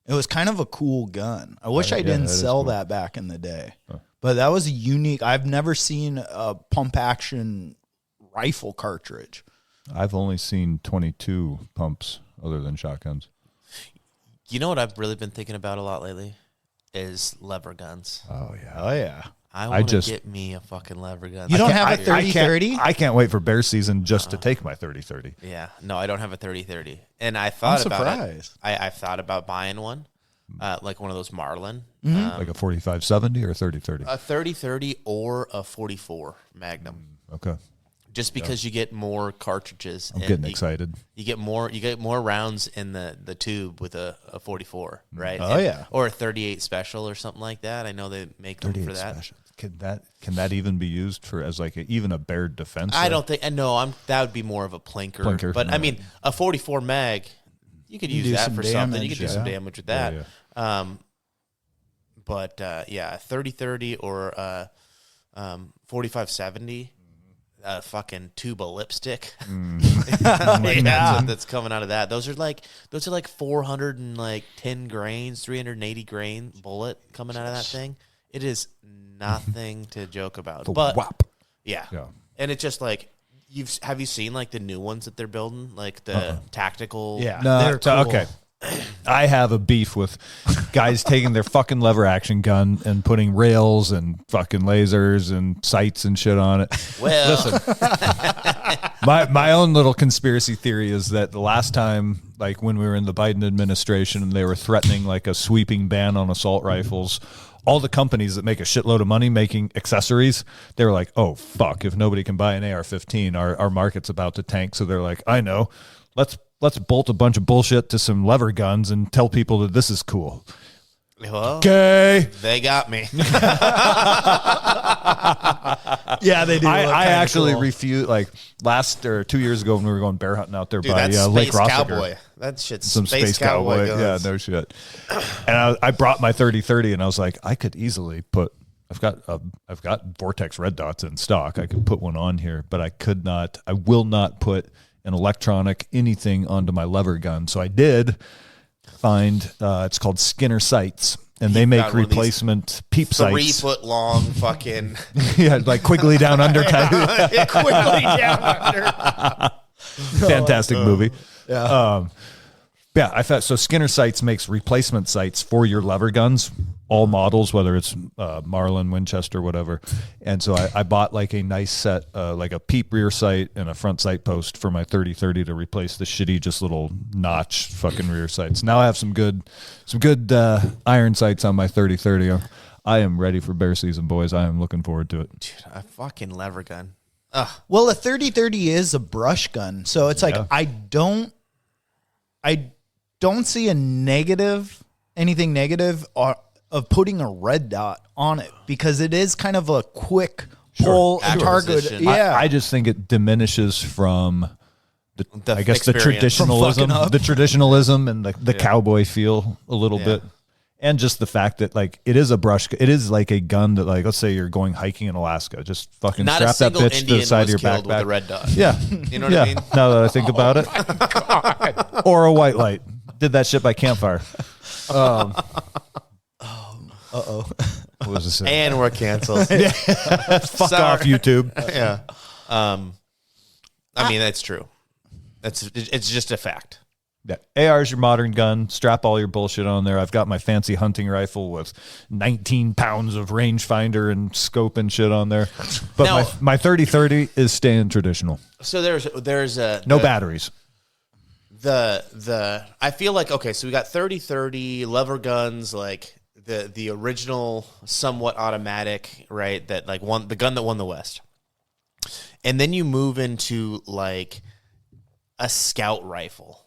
It was kind of a cool gun. I wish I didn't sell that back in the day. But that was a unique. I've never seen a pump action rifle cartridge. I've only seen 22 pumps other than shotguns. You know what I've really been thinking about a lot lately is lever guns. Oh yeah. I want to get me a fucking lever gun. You don't have a 30-30? I can't wait for bear season just to take my 30-30. Yeah, no, I don't have a 30-30, and I thought about it. I've thought about buying one, like one of those Marlin, Like a 45-70 or 30-30? a 30-30 or a 44 Magnum. Okay. Just because you get more cartridges. I'm getting excited. You get more rounds in the tube with a 44, right? Oh, yeah. Or a 38 special or something like that. I know they make them for that. Special. Can that even be used for as like even a bear defense? I don't think. No, that would be more of a plinker. But I mean, a 44 mag, you could use that for something. You could do some damage with that. Yeah. But yeah, a 30-30 or a 45-70. A fucking tube of lipstick. That's coming out of that. Those are like 410 grains, 380 grain bullet coming out of that thing. It is nothing to joke about. But whop. Yeah. And it's just like have you seen like the new ones that they're building, like the tactical? Yeah, No, they're cool. Okay. I have a beef with guys taking their fucking lever action gun and putting rails and fucking lasers and sights and shit on it. Well, listen, my own little conspiracy theory is that the last time, like when we were in the Biden administration and they were threatening like a sweeping ban on assault rifles, all the companies that make a shitload of money making accessories, they were like, oh, fuck, if nobody can buy an AR-15, our market's about to tank. So they're like, I know, let's bolt a bunch of bullshit to some lever guns and tell people that this is cool. well, Okay. they got me. Yeah, they do. I actually refuse, like last or 2 years ago when we were going bear hunting out there Dude, by that's Lake Space Rossiter. Cowboy. That shit's Some space cowboy. Yeah, guns. no shit. And I brought my 30-30 and I was like, I could easily put, I've got Vortex red dots in stock. I could put one on here, but I will not put an electronic anything onto my lever gun. So I did find, it's called Skinner Sights, and they make replacement peep sights. 3 foot long fucking. Yeah, like Quigley Down Under kind of. Quickly down under. Fantastic movie. Yeah. I thought so. Skinner Sights makes replacement sights for your lever guns, all models, whether it's Marlin, Winchester, whatever. And so I bought like a nice set, like a peep rear sight and a front sight post for my 30-30 to replace the shitty, just little notch fucking rear sights. Now I have some good iron sights on my 30-30. I am ready for bear season, boys. I am looking forward to it. Dude, a fucking lever gun. Well, a 30-30 is a brush gun, so it's like I don't see anything negative of putting a red dot on it because it is kind of a quick pull target. Acquisition. Yeah, I just think it diminishes from the experience. the traditionalism and the cowboy feel a little bit. And just the fact that like it is like a gun that like, let's say you're going hiking in Alaska, just fucking Not strap that bitch Indian to the side of your killed with backpack. a red dot. Yeah. You know what I mean? Now that I think about it. Or a white light. Did that shit by campfire. What was this? And we're canceled. Fuck off, YouTube. Yeah. I mean, that's true. It's just a fact. Yeah. AR is your modern gun. Strap all your bullshit on there. I've got my fancy hunting rifle with 19 pounds of rangefinder and scope and shit on there. But Now, my 30-30 is staying traditional. So there's No batteries. I feel like, okay, so we got 30-30 lever guns, like the original somewhat automatic, right? That like the gun that won the West. And then you move into like a scout rifle.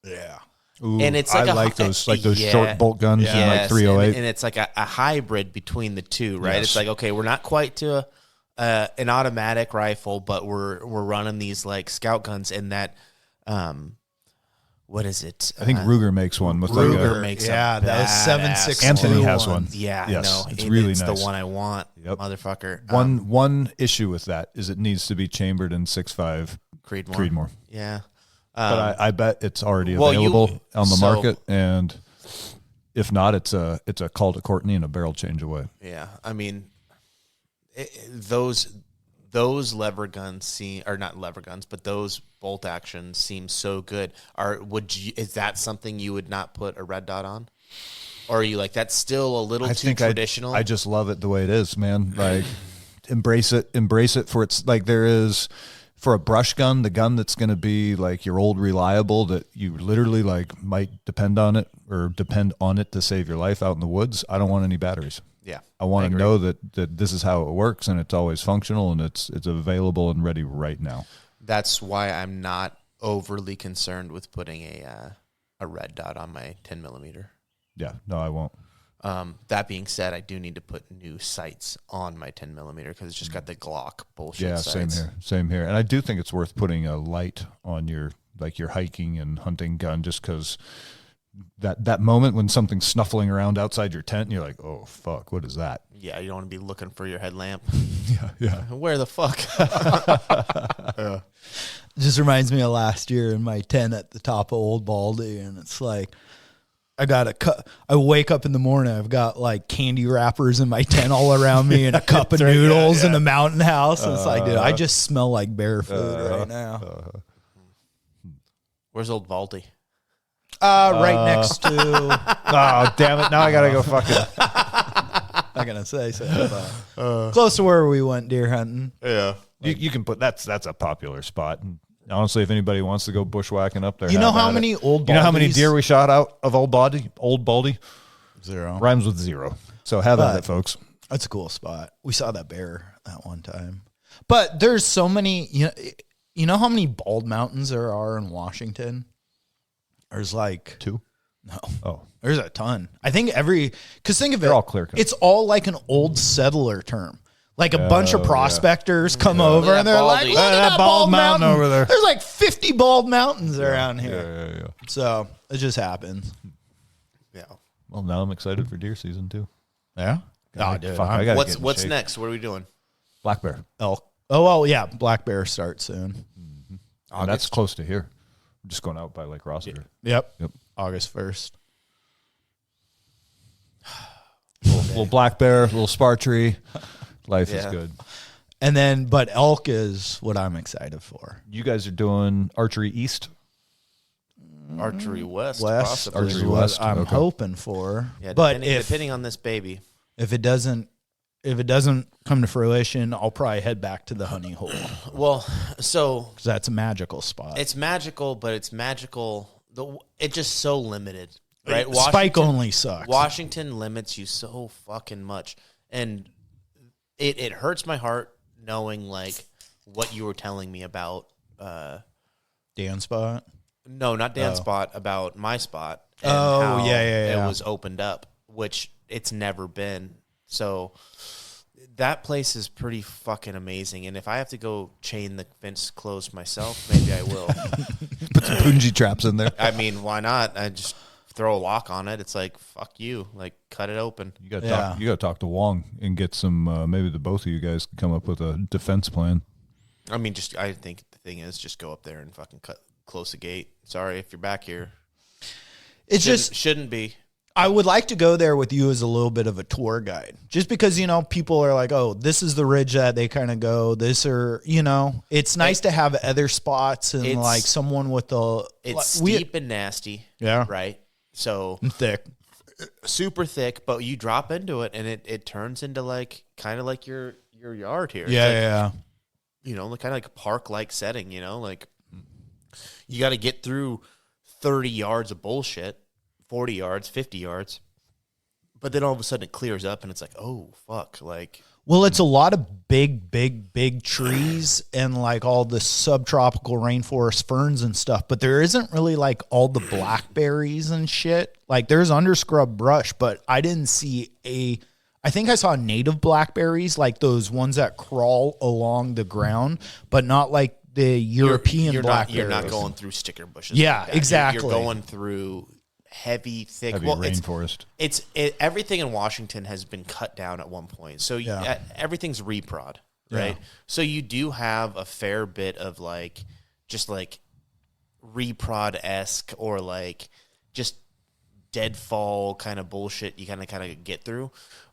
yeah. Ooh, And it's like I like those short bolt guns in like 308. and it's like a hybrid between the two, right? Yes. It's like, okay, we're not quite to an automatic rifle, but we're running these like scout guns in that what is it? I think Ruger makes one with Ruger like makes that was 7.62. Anthony has one. Yeah, Yes, I know. it's really it's nice. the one I want, Yep. motherfucker. One issue with that is it needs to be chambered in 6.5 Creedmoor. Yeah. But I bet it's already well, available on the so- market, and if not, it's a call to Courtney and a barrel change away. Yeah, I mean, those lever guns are not lever guns, but those bolt actions seem so good. Is that something you would not put a red dot on? Or are you like, that's still a little I too think traditional? I just love it the way it is, man. Like, embrace it for its, like, there is, for a brush gun, the gun that's going to be like your old reliable that you literally like might depend on it to save your life out in the woods. I don't want any batteries. Yeah. I want to know that this is how it works and it's always functional and it's available and ready right now. That's why I'm not overly concerned with putting a red dot on my 10 millimeter. Yeah, no, I won't. That being said, I do need to put new sights on my 10 millimeter because it's just got the Glock bullshit. Yeah, sights. same here. And I do think it's worth putting a light on your hiking and hunting gun, just because that moment when something's snuffling around outside your tent and you're like, oh fuck, what is that? Yeah, you don't want to be looking for your headlamp. Yeah. Where the fuck? Just reminds me of last year in my tent at the top of Old Baldy, and it's like I wake up in the morning, I've got like candy wrappers in my tent all around me and a cup of noodles in the mountain house. It's like, dude, I just smell like bear food right now. Where's Old Baldy? Right next to. Oh damn it! Now I gotta go fucking. Not gonna say so. Close to where we went deer hunting. Yeah. You can put that's a popular spot. And honestly, if anybody wants to go bushwhacking up there, You know have how at many it. old You know how many Baldies? deer we shot out of Old Baldy? 0. Rhymes with 0. So have at it, folks. That's a cool spot. We saw that bear that one time. But there's so many. You know how many bald mountains there are in Washington? There's like 2. no. Oh, There's a ton. I think because think of it. They're all clear-cut. It's all like an old settler term. Like a bunch of prospectors come over Look at and they're that like, baldy. look at that bald mountain over there. There's like 50 bald mountains around here. yeah. So it just happens. Yeah. Well, now I'm excited for deer season too. Yeah. Oh, dude. fuck, I gotta get in What's shape. next? What are we doing? Black bear. Elk. Oh, well, yeah. Black bear starts soon. And that's close to here. I'm just going out by Lake Rossiter. Yep. Yep. August 1st. Little black bear, little spar tree. Life is Yeah. good. And then, but elk is what I'm excited for. You guys are doing archery east. Archery West. West, possibly. is Archery what West, I'm okay. hoping for. Yeah, but depending on this baby. if it doesn't come to fruition, I'll probably head back to the honey hole because Well, so that's a magical spot. it's magical, but it's magical. It's just so limited, right? Spike only sucks. Washington limits you so fucking much, and it hurts my heart knowing like what you were telling me about. Dan spot. No, not Dan's spot, about my spot. And Oh, how yeah. It was opened up, which it's never been. So that place is pretty fucking amazing. And if I have to go chain the fence closed myself, maybe I will. Put some punji traps in there. I mean, why not? I just throw a lock on it. It's like, fuck you. Like, cut it open. You got to talk to Wong and get some. Maybe the both of you guys can come up with a defense plan. I mean, I think the thing is just go up there and fucking close the gate. Sorry if you're back here. It's just Shouldn't be. I would like to go there with you as a little bit of a tour guide, just because people are like, oh, this is the ridge that they kind of go. It's nice to have other spots and like someone with It's steep and nasty. Yeah. Right. So thick. super thick, but you drop into it and it turns into like kind of like your yard here. Yeah. Kind of like a park-like setting, like you got to get through 30 yards of bullshit, 40 yards, 50 yards. But then all of a sudden it clears up and it's like, oh, fuck. Like, Well, it's a lot of big trees and like all the subtropical rainforest ferns and stuff, but there isn't really like all the blackberries and shit. Like there's underscrub brush, but I didn't see I think I saw native blackberries, like those ones that crawl along the ground, but not like the European blackberries. You're not going through sticker bushes. Yeah, like that. exactly. You're going through heavy, thick Rainforest. Everything in Washington has been cut down at one point. So everything's reprod, right? Yeah. So you do have a fair bit of like just like reprod-esque or like just deadfall kind of bullshit you kind of get through.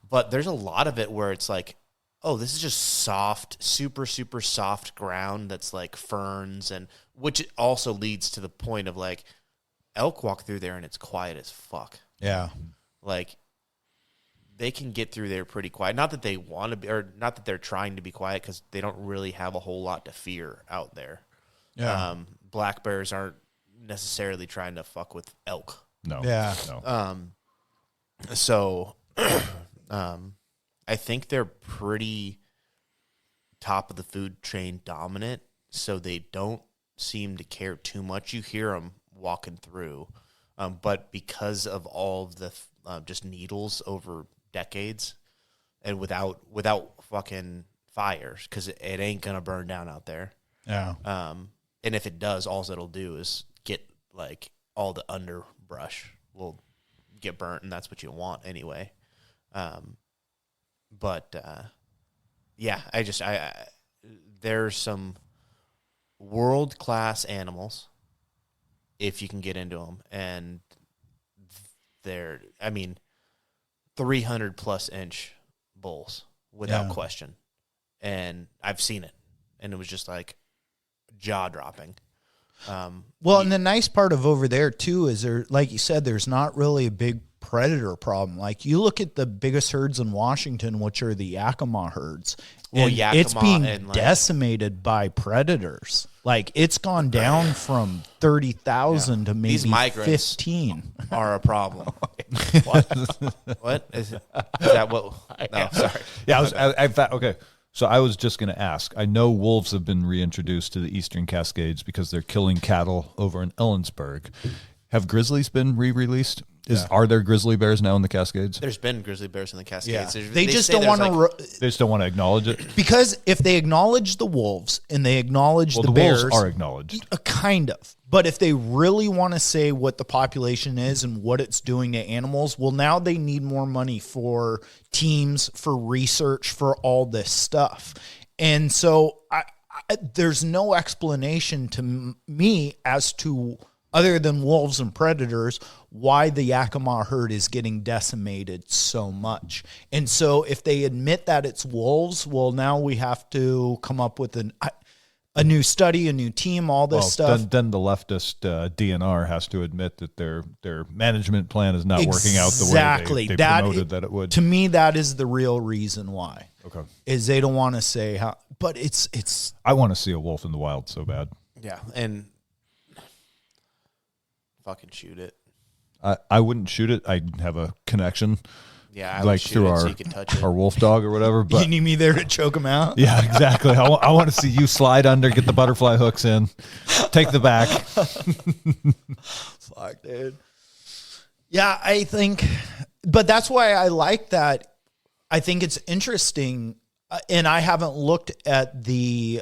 But there's a lot of it where it's like, oh, this is just soft, super, super soft ground that's like ferns, and which also leads to the point of like elk walk through there and it's quiet as fuck. Yeah. like they can get through there pretty quiet. Not that they want to be, or not that they're trying to be quiet, because they don't really have a whole lot to fear out there. Yeah. Black bears aren't necessarily trying to fuck with elk. No. Yeah. No. So I think they're pretty top of the food chain dominant, so they don't seem to care too much. You hear them walking through, but because of all of the just needles over decades and without fucking fires, because it ain't gonna burn down out there. Yeah. And if it does, all it'll do is get like all the underbrush will get burnt, and that's what you want anyway. But yeah, I there's some world-class animals if you can get into them, and they're, I mean, 300+ inch bulls without question. And I've seen it, and it was just like jaw-dropping. Well, and the nice part of over there too is there, like you said, there's not really a big predator problem. Like you look at the biggest herds in Washington, which are the Yakima herds. Well, and Yakima it's being and, like, decimated by predators. Like it's gone down from 30,000 to maybe These migrants 15. are a problem. What? Is that what? No, sorry. Yeah, I thought, okay. So I was just going to ask. I know wolves have been reintroduced to the Eastern Cascades because they're killing cattle over in Ellensburg. Have grizzlies been re-released? Are there grizzly bears now in the Cascades? There's been grizzly bears in the Cascades. Yeah. There's- They just say don't there's, want like, to They just don't want to acknowledge it. because if they acknowledge the wolves and they acknowledge Well, the the bears, wolves are acknowledged. kind of. But if they really want to say what the population is and what it's doing to animals, well, now they need more money for teams, for research, for all this stuff. And so there's no explanation to me as to, other than wolves and predators, why the Yakima herd is getting decimated so much. And so if they admit that it's wolves, well, now we have to come up with a new study, a new team, all this stuff. Then the leftist DNR has to admit that their management plan is not working out the way they promoted that it would. To me, that is the real reason why. Okay. Is they don't want to say how, but it's. I want to see a wolf in the wild so bad. Yeah, and fucking shoot it. I wouldn't shoot it. I'd have a connection. Yeah, I like would shoot through it so you could touch it. our wolf dog or whatever. But You need me there to choke them out? yeah, exactly. I want to see you slide under, get the butterfly hooks in, take the back. Fuck, dude. Yeah, I think, but that's why I like that. I think it's interesting, and I haven't looked at the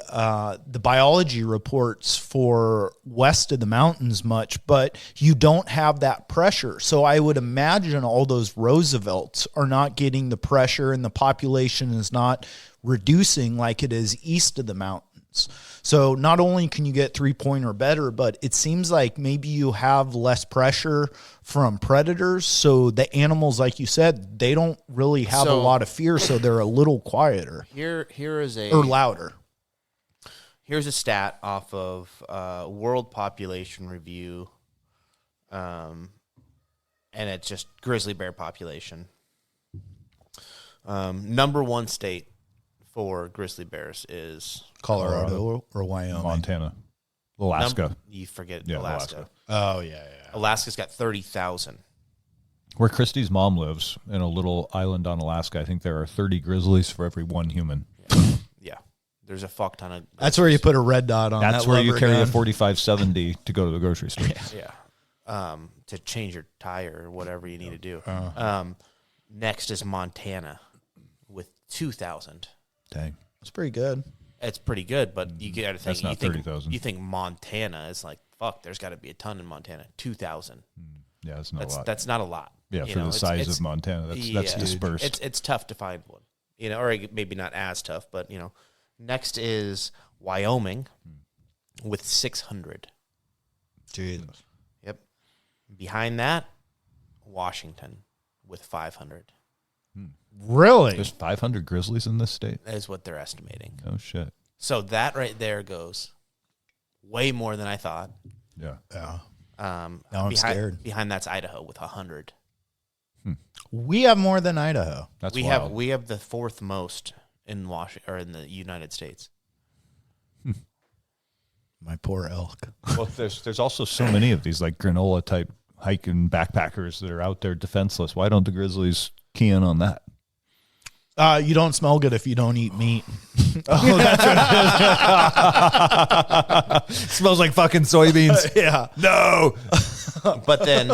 biology reports for west of the mountains much, but you don't have that pressure. So I would imagine all those Roosevelts are not getting the pressure, and the population is not reducing like it is east of the mountains. So not only can you get 3-point or better, but it seems like maybe you have less pressure from predators. So the animals, like you said, they don't really have a lot of fear, so they're a little quieter. Here is or louder. Here's a stat off of World Population Review, and it's just grizzly bear population. Number one state for grizzly bears is Colorado or Wyoming? Montana, Alaska. You forget Yeah, Alaska. Oh, yeah. Alaska's got 30,000. Where Christy's mom lives, in a little island on Alaska, I think there are 30 grizzlies for every one human. Yeah, there's a fuck ton of. That's where you put a red dot on. That's that where you rubber carry a gun. 4570 to go to the grocery store. Yeah. To change your tire or whatever you need to do. Next is Montana with 2,000. Dang. That's pretty good. It's pretty good, but you got to think. That's not 30,000. You think Montana is like, fuck, there's got to be a ton in Montana. 2,000. Yeah, that's not a lot. That's not a lot. Yeah, You for know, the size it's- of Montana, that's dispersed. It's tough to find one, or maybe not as tough, but Next is Wyoming with 600. Jesus. Yep. Behind that, Washington with 500. Really? There's 500 grizzlies in this state? Is what they're estimating. Oh, shit. So that right there goes way more than I thought. Yeah. Yeah. Now I'm scared. Behind that's Idaho with 100. We have more than Idaho. That's we wild. have the fourth most in Washington or in the United States. My poor elk. Well, there's also so many of these like granola type hiking backpackers that are out there defenseless. Why don't the grizzlies key in on that? You don't smell good if you don't eat meat. Oh, that's what it is. Smells like fucking soybeans. Yeah. No. But then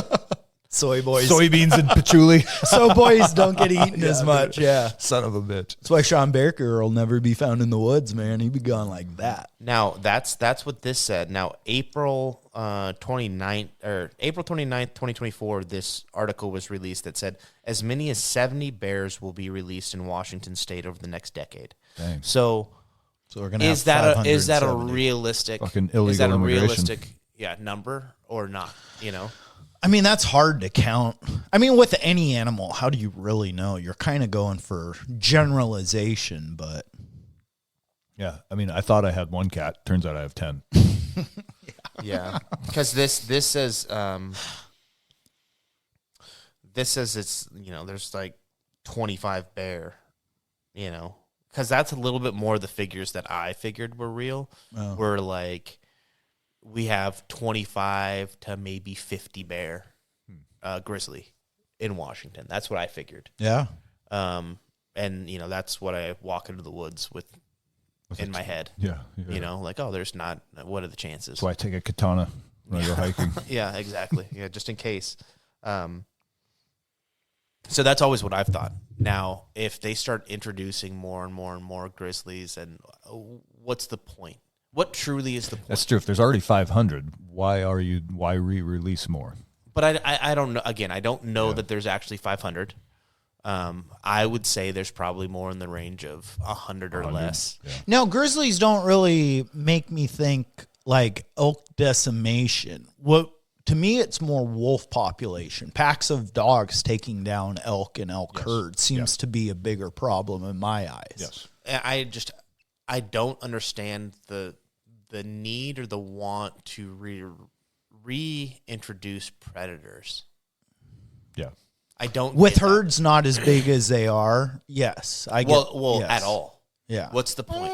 Soy boys. Soybeans and patchouli. So boys don't get eaten as much. Yeah. Son of a bitch. That's why Sean Baker will never be found in the woods, man. He'd be gone like that. now that's what this said. Now April 29th, 2024, this article was released that said as many as 70 bears will be released in Washington state over the next decade. Dang. So So we're gonna is have that a 570. realistic Fucking illegal is that a immigration. realistic number or not? I mean, that's hard to count. I mean, with any animal, how do you really know? You're kind of going for generalization, but Yeah. I mean, I thought I had one cat. Turns out I have 10. Yeah, because this says it's there's like 25 bear, because that's a little bit more the figures that I figured were real. Oh. Were like we have 25 to maybe 50 bear grizzly in Washington. That's what I figured. yeah. And that's what I walk into the woods with in my head. Yeah. Like, oh, there's not. What are the chances? That's why I take a katana when I go hiking. Yeah, exactly. Yeah, just in case. So that's always what I've thought. Now, if they start introducing more and more and more grizzlies, and what's the point? What truly is the point? That's true. If there's already 500, why re-release more? But I don't know. Again, I don't know that there's actually 500. I would say there's probably more in the range of 100 or less. Yeah. Now, grizzlies don't really make me think like elk decimation. To me, it's more wolf population. Packs of dogs taking down elk and elk herds seems to be a bigger problem in my eyes. Yes. I don't understand the need or the want to reintroduce predators. Yeah. I don't With get that. herds not as big as they are, yes, I get. Well, yes. at all. Yeah. What's the point?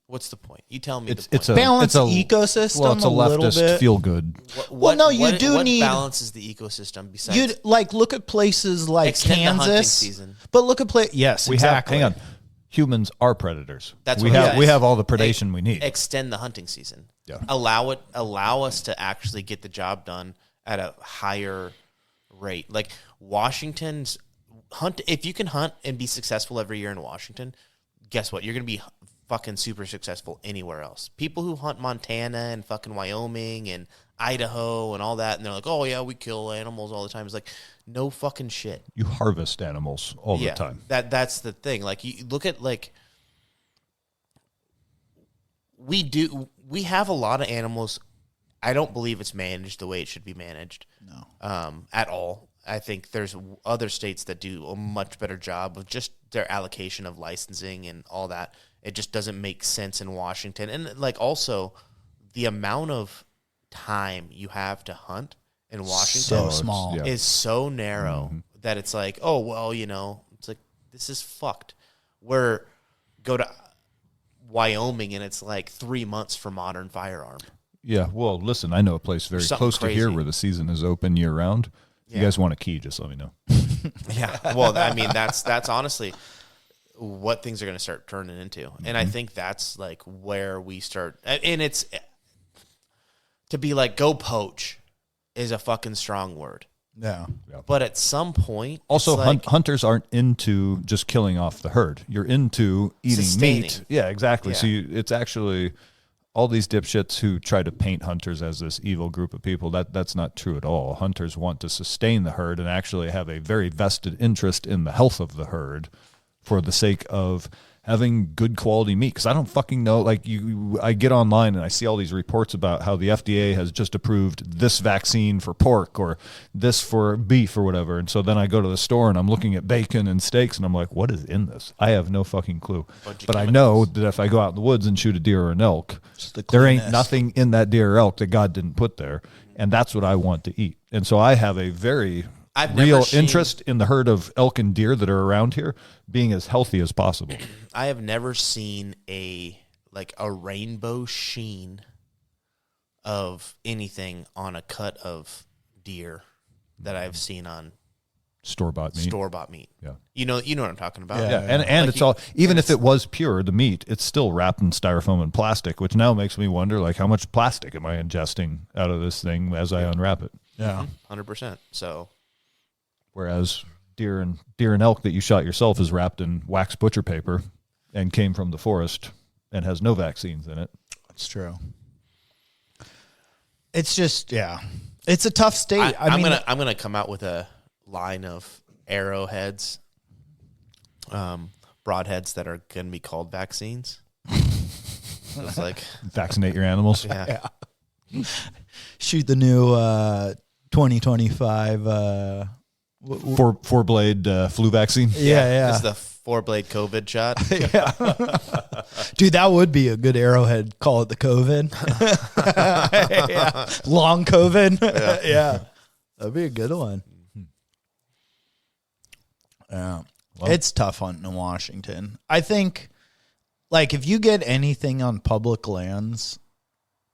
What's the point? You tell me. It's the point. a Balance it's a, ecosystem Well, it's a a little leftist bit. feel good. Well, you do what need- balances the ecosystem besides You'd like look at places like extend the hunting Kansas, season. but look at yes, exactly. Hang on. Humans are predators. That's we what have. it We is. have all the predation we need. Extend the hunting season. Yeah. Allow us to actually get the job done at a higher rate. Like Washington's hunt. If you can hunt and be successful every year in Washington, guess what? You're gonna be fucking super successful anywhere else. People who hunt Montana and fucking Wyoming and Idaho and all that, and they're like, oh yeah, we kill animals all the time. It's like, no fucking shit. You harvest animals all the time. That's the thing. Like you look at like we have a lot of animals. I don't believe it's managed the way it should be managed. No. At all. I think there's other states that do a much better job of just their allocation of licensing and all that. It just doesn't make sense in Washington. And like also the amount of time you have to hunt in Washington So small. Yeah. is so narrow that it's like, oh, well, it's like, this is fucked. Go to Wyoming and it's like 3 months for modern firearm. Yeah. Well, listen, I know a place very Something close to here crazy. where the season is open year round. If you Yeah. guys want a key, just let me know. Yeah. Well, I mean, that's honestly what things are going to start turning into. And I think that's like where we start. And it's to be like, go poach is a fucking strong word. Yeah. But at some point, Also, it's like, hunters aren't into just killing off the herd. You're into eating Sustaining. meat. Yeah, exactly. Yeah. So it's actually all these dipshits who try to paint hunters as this evil group of people. That's not true at all. Hunters want to sustain the herd and actually have a very vested interest in the health of the herd for the sake of having good quality meat. Because I don't fucking know. Like I get online and I see all these reports about how the FDA has just approved this vaccine for pork or this for beef or whatever. And so then I go to the store and I'm looking at bacon and steaks and I'm like, what is in this? I have no fucking clue. But I know that if I go out in the woods and shoot a deer or an elk, the there ain't cleanness. nothing in that deer or elk that God didn't put there. And that's what I want to eat. And so I have a very I've real never seen, interest in the herd of elk and deer that are around here being as healthy as possible. I have never seen a rainbow sheen of anything on a cut of deer that I've seen on Store-bought meat. Yeah. Yeah. You know what I'm talking about. Yeah, and Like it's all, even if it was pure, the meat, it's still wrapped in styrofoam and plastic, which now makes me wonder, like, how much plastic am I ingesting out of this thing as I unwrap it? Yeah. 100%. So, Whereas deer and elk that you shot yourself is wrapped in wax butcher paper and came from the forest and has no vaccines in it. That's true. It's just, yeah, it's a tough state. I'm gonna come out with a line of arrowheads, broadheads that are gonna be called vaccines. It's like Vaccinate your animals. yeah. shoot the new 2025. Four blade flu vaccine. Yeah. This is the 4-blade COVID shot. Dude, that would be a good arrowhead. Call it the COVID. Yeah. Long COVID. Yeah. That'd be a good one. Yeah. Well, it's tough hunting in Washington. I think, like, if you get anything on public lands,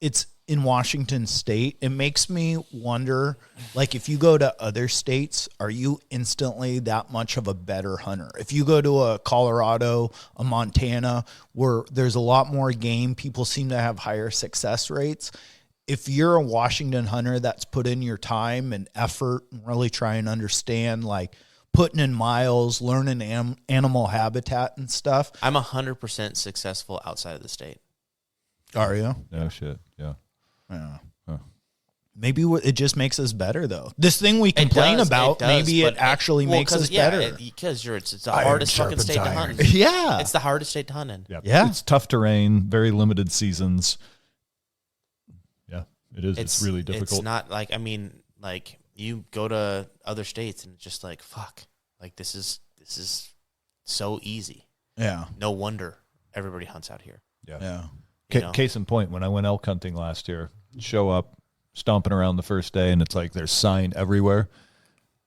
it's in Washington state. It makes me wonder, like, if you go to other states, are you instantly that much of a better hunter? If you go to a Colorado, a Montana, where there's a lot more game, people seem to have higher success rates. If you're a Washington hunter that's put in your time and effort and really try and understand, like, putting in miles, learning animal habitat and stuff. I'm 100% successful outside of the state. Are you? no shit. Yeah. Yeah. Huh. Maybe it just makes us better, though. This thing we complain about, maybe it actually makes us better. Because it's the hardest fucking state to hunt. Yeah. It's the hardest state to hunt in. Yeah. It's tough terrain, very limited seasons. Yeah, it is. It's really difficult. It's not like, I mean, like, you go to other states and it's just like, fuck, like, this is so easy. Yeah. No wonder everybody hunts out here. Yeah. Case in point, when I went elk hunting last year, show up, stomping around the first day, and it's like there's sign everywhere,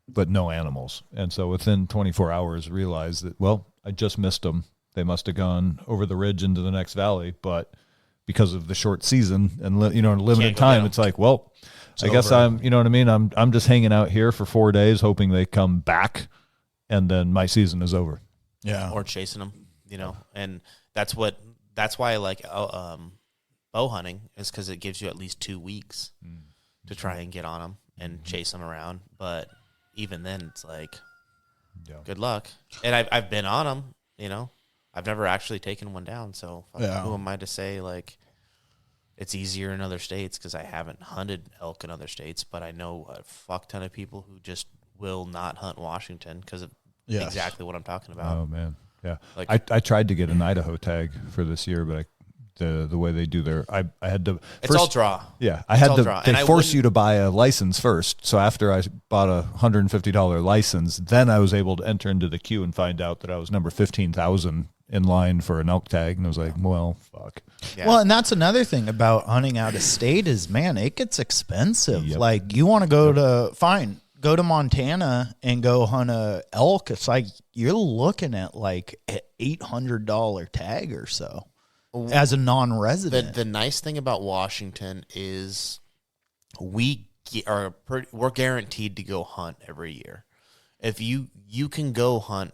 but no animals. And so within 24 hours, realized that, well, I just missed them. They must have gone over the ridge into the next valley, but because of the short season and limited time, it's like, well, I guess I'm, you know what I mean? I'm just hanging out here for 4 days, hoping they come back, and then my season is over. Yeah. Or chasing them, and that's why I like bow hunting, is because it gives you at least 2 weeks to try and get on them and chase them around. But even then, it's like, good luck. And I've been on them, I've never actually taken one down. So who am I to say, like, it's easier in other states, because I haven't hunted elk in other states, but I know a fuck ton of people who just will not hunt Washington because of exactly what I'm talking about. Oh, man. Yeah. Like, I tried to get an Idaho tag for this year, but the way they do their, I had to. It's all draw. Yeah. I had to, draw. they force you to buy a license first. So after I bought a $150 license, then I was able to enter into the queue and find out that I was number 15,000 in line for an elk tag. And I was like, well, fuck. Yeah. Well, and that's another thing about hunting out of state is, man, it gets expensive. Yep. Like, you want to go to Montana and go hunt a elk. It's like you're looking at like an $800 tag or so as a non-resident. The nice thing about Washington is we're guaranteed to go hunt every year. If you can go hunt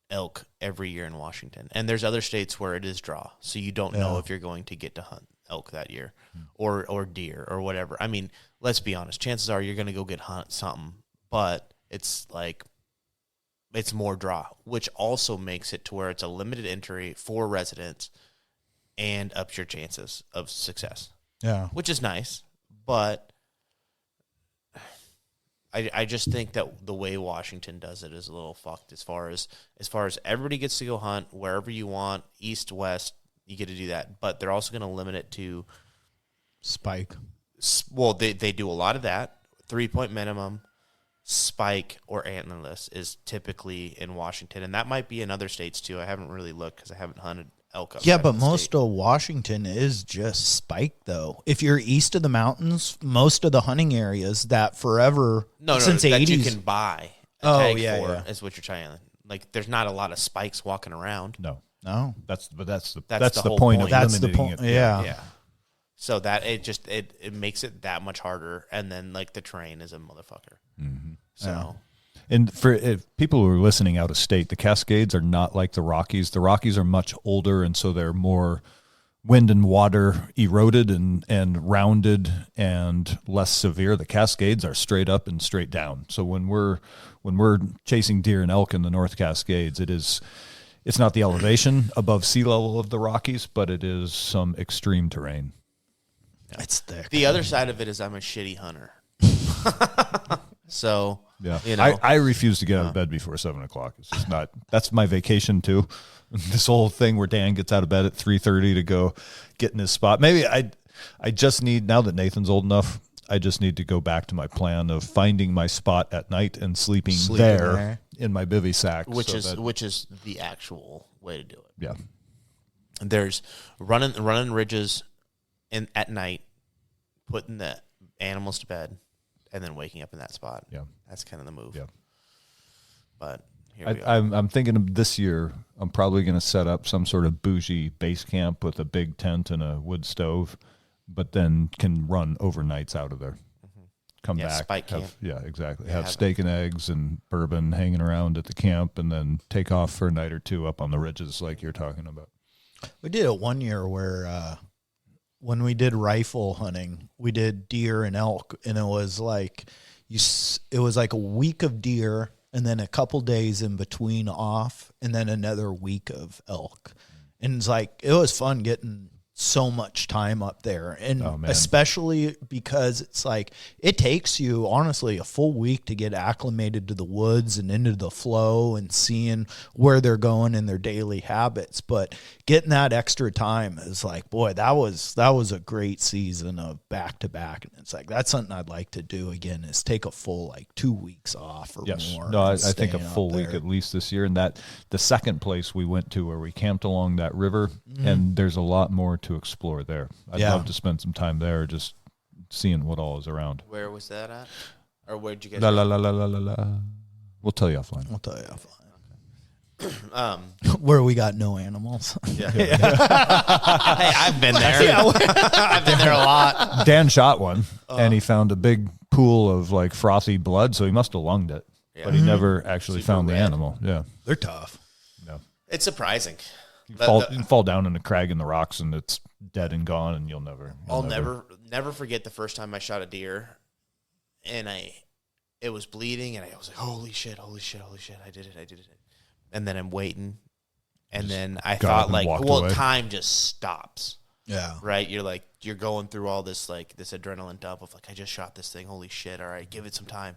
elk every year in Washington, and there's other states where it is draw, so you don't know if you're going to get to hunt elk that year or deer or whatever. I mean, let's be honest, chances are you're going to go get hunt something, but it's like, it's more draw, which also makes it to where it's a limited entry for residents and ups your chances of success. Yeah. Which is nice, but I just think that the way Washington does it is a little fucked as far as everybody gets to go hunt wherever you want, east, west, you get to do that, but they're also going to limit it to spike. Well, they do a lot of that, 3-point minimum, spike or antlerless is typically in Washington, and that might be in other states too. I haven't really looked because I haven't hunted elk outside Yeah, but of the most state. of Washington is just spike, though. If you're east of the mountains, most of the hunting areas that forever since the that 80s. you can buy a Oh, tag yeah, for yeah. is what you're trying to, like, there's not a lot of spikes walking around. No, No. that's the the whole point point. of That's the limiting point. it. Yeah. Yeah. So that it makes it that much harder, and then like the terrain is a motherfucker. So And for if people who are listening out of state, the Cascades are not like the Rockies. The Rockies are much older, and so they're more wind and water eroded and rounded and less severe. The Cascades are straight up and straight down. So when we're chasing deer and elk in the North Cascades, it's not the elevation above sea level of the Rockies, but it is some extreme terrain. It's thick. the other side of it is I'm a shitty hunter. So Yeah, you know, I refuse to get out of bed before 7 o'clock. It's just not. That's my vacation too. This whole thing where Dan gets out of bed at 3:30 to go get in his spot. Maybe I just need, now that Nathan's old enough, I just need to go back to my plan of finding my spot at night and sleeping there in my bivy sack, which is the actual way to do it. yeah. There's running ridges at night, putting the animals to bed, and then waking up in that spot. Yeah. That's kind of the move. Yeah. But here we are. I'm thinking of this year. I'm probably going to set up some sort of bougie base camp with a big tent and a wood stove, but then can run overnights out of there. Come Yeah, back. spike camp. Yeah, exactly. Yeah, have have steak and eggs and bourbon hanging around at the camp, and then take off for a night or two up on the ridges like you're talking about. We did it one year where when we did rifle hunting, we did deer and elk, and it was like it was like a week of deer and then a couple days in between off, and then another week of elk. And it's like it was fun getting so much time up there, and especially because it's like it takes you honestly a full week to get acclimated to the woods and into the flow and seeing where they're going in their daily habits. But getting that extra time is like, boy, that was a great season of back to back, and it's like that's something I'd like to do again, is take a full like 2 weeks off or more. No, I think a full week at least this year. And that the second place we went to where we camped along that river, and there's a lot more to explore there. I'd love to spend some time there just seeing what all is around. Where was that at? Or where'd you guys La go? la la la la la la. We'll tell you offline. I'll tell you where we got no animals. Yeah. Hey, I've been there. I've been there a lot. Dan shot one, and he found a big pool of like frothy blood, so he must have lunged it, but he never actually Super found the red. animal. Yeah, They're tough. no. It's surprising. You fall down in a crag in the rocks, and it's dead and gone, and you'll never. I'll never forget the first time I shot a deer, and it was bleeding, and I was like, holy shit, I did it. And then I'm waiting, and then I thought like, well, away. time just stops, Yeah. right? You're going through all this like this adrenaline dump of like, I just shot this thing, holy shit, all right, give it some time.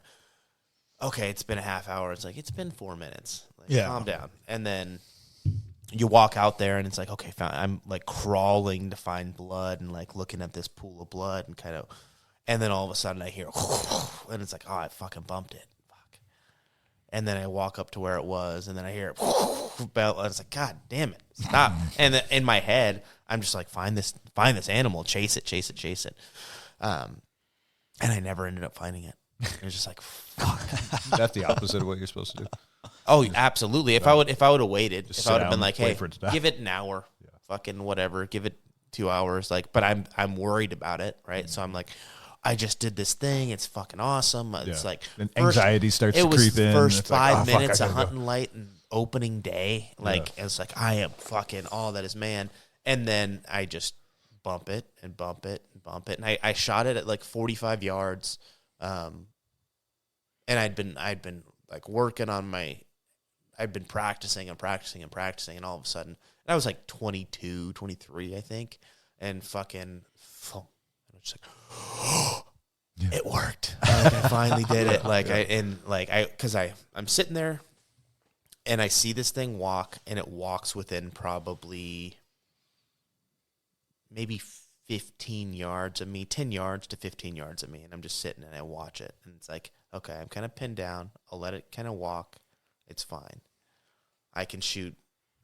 Okay, it's been a half hour. It's like, it's been 4 minutes. Like, calm down. And then you walk out there, and it's like, okay, I'm like crawling to find blood and like looking at this pool of blood and kind of, and then all of a sudden I hear, and it's like, oh, I fucking bumped it. Fuck. And then I walk up to where it was, and then I hear it, and it's like, God damn it, stop. And then in my head, I'm just like, find this animal, chase it. And I never ended up finding it. It was just like, fuck. That's the opposite of what you're supposed to do. Oh, absolutely. If I would have waited, if I would have been like, hey, for it to die. give it an hour, fucking whatever, give it 2 hours. Like, but I'm worried about it, right? So I'm like, I just did this thing. It's fucking awesome. It's like and anxiety starts to it was creep in. First It's like, 5 oh, fuck, minutes I of gotta go. hunting light and opening day. Like it's like I am fucking all that is man. And then I just bump it and bump it and bump it. And I shot it at like 45 yards. And I'd been like working on I'd been practicing, and all of a sudden, and I was like 22, 23, I think, and fucking, and I'm just like, it worked. Like, I finally did it. Because I'm sitting there, and I see this thing walk, and it walks within probably maybe 15 yards of me, 10 yards to 15 yards of me. And I'm just sitting and I watch it. And it's like, okay, I'm kind of pinned down. I'll let it kind of walk. It's fine. I can shoot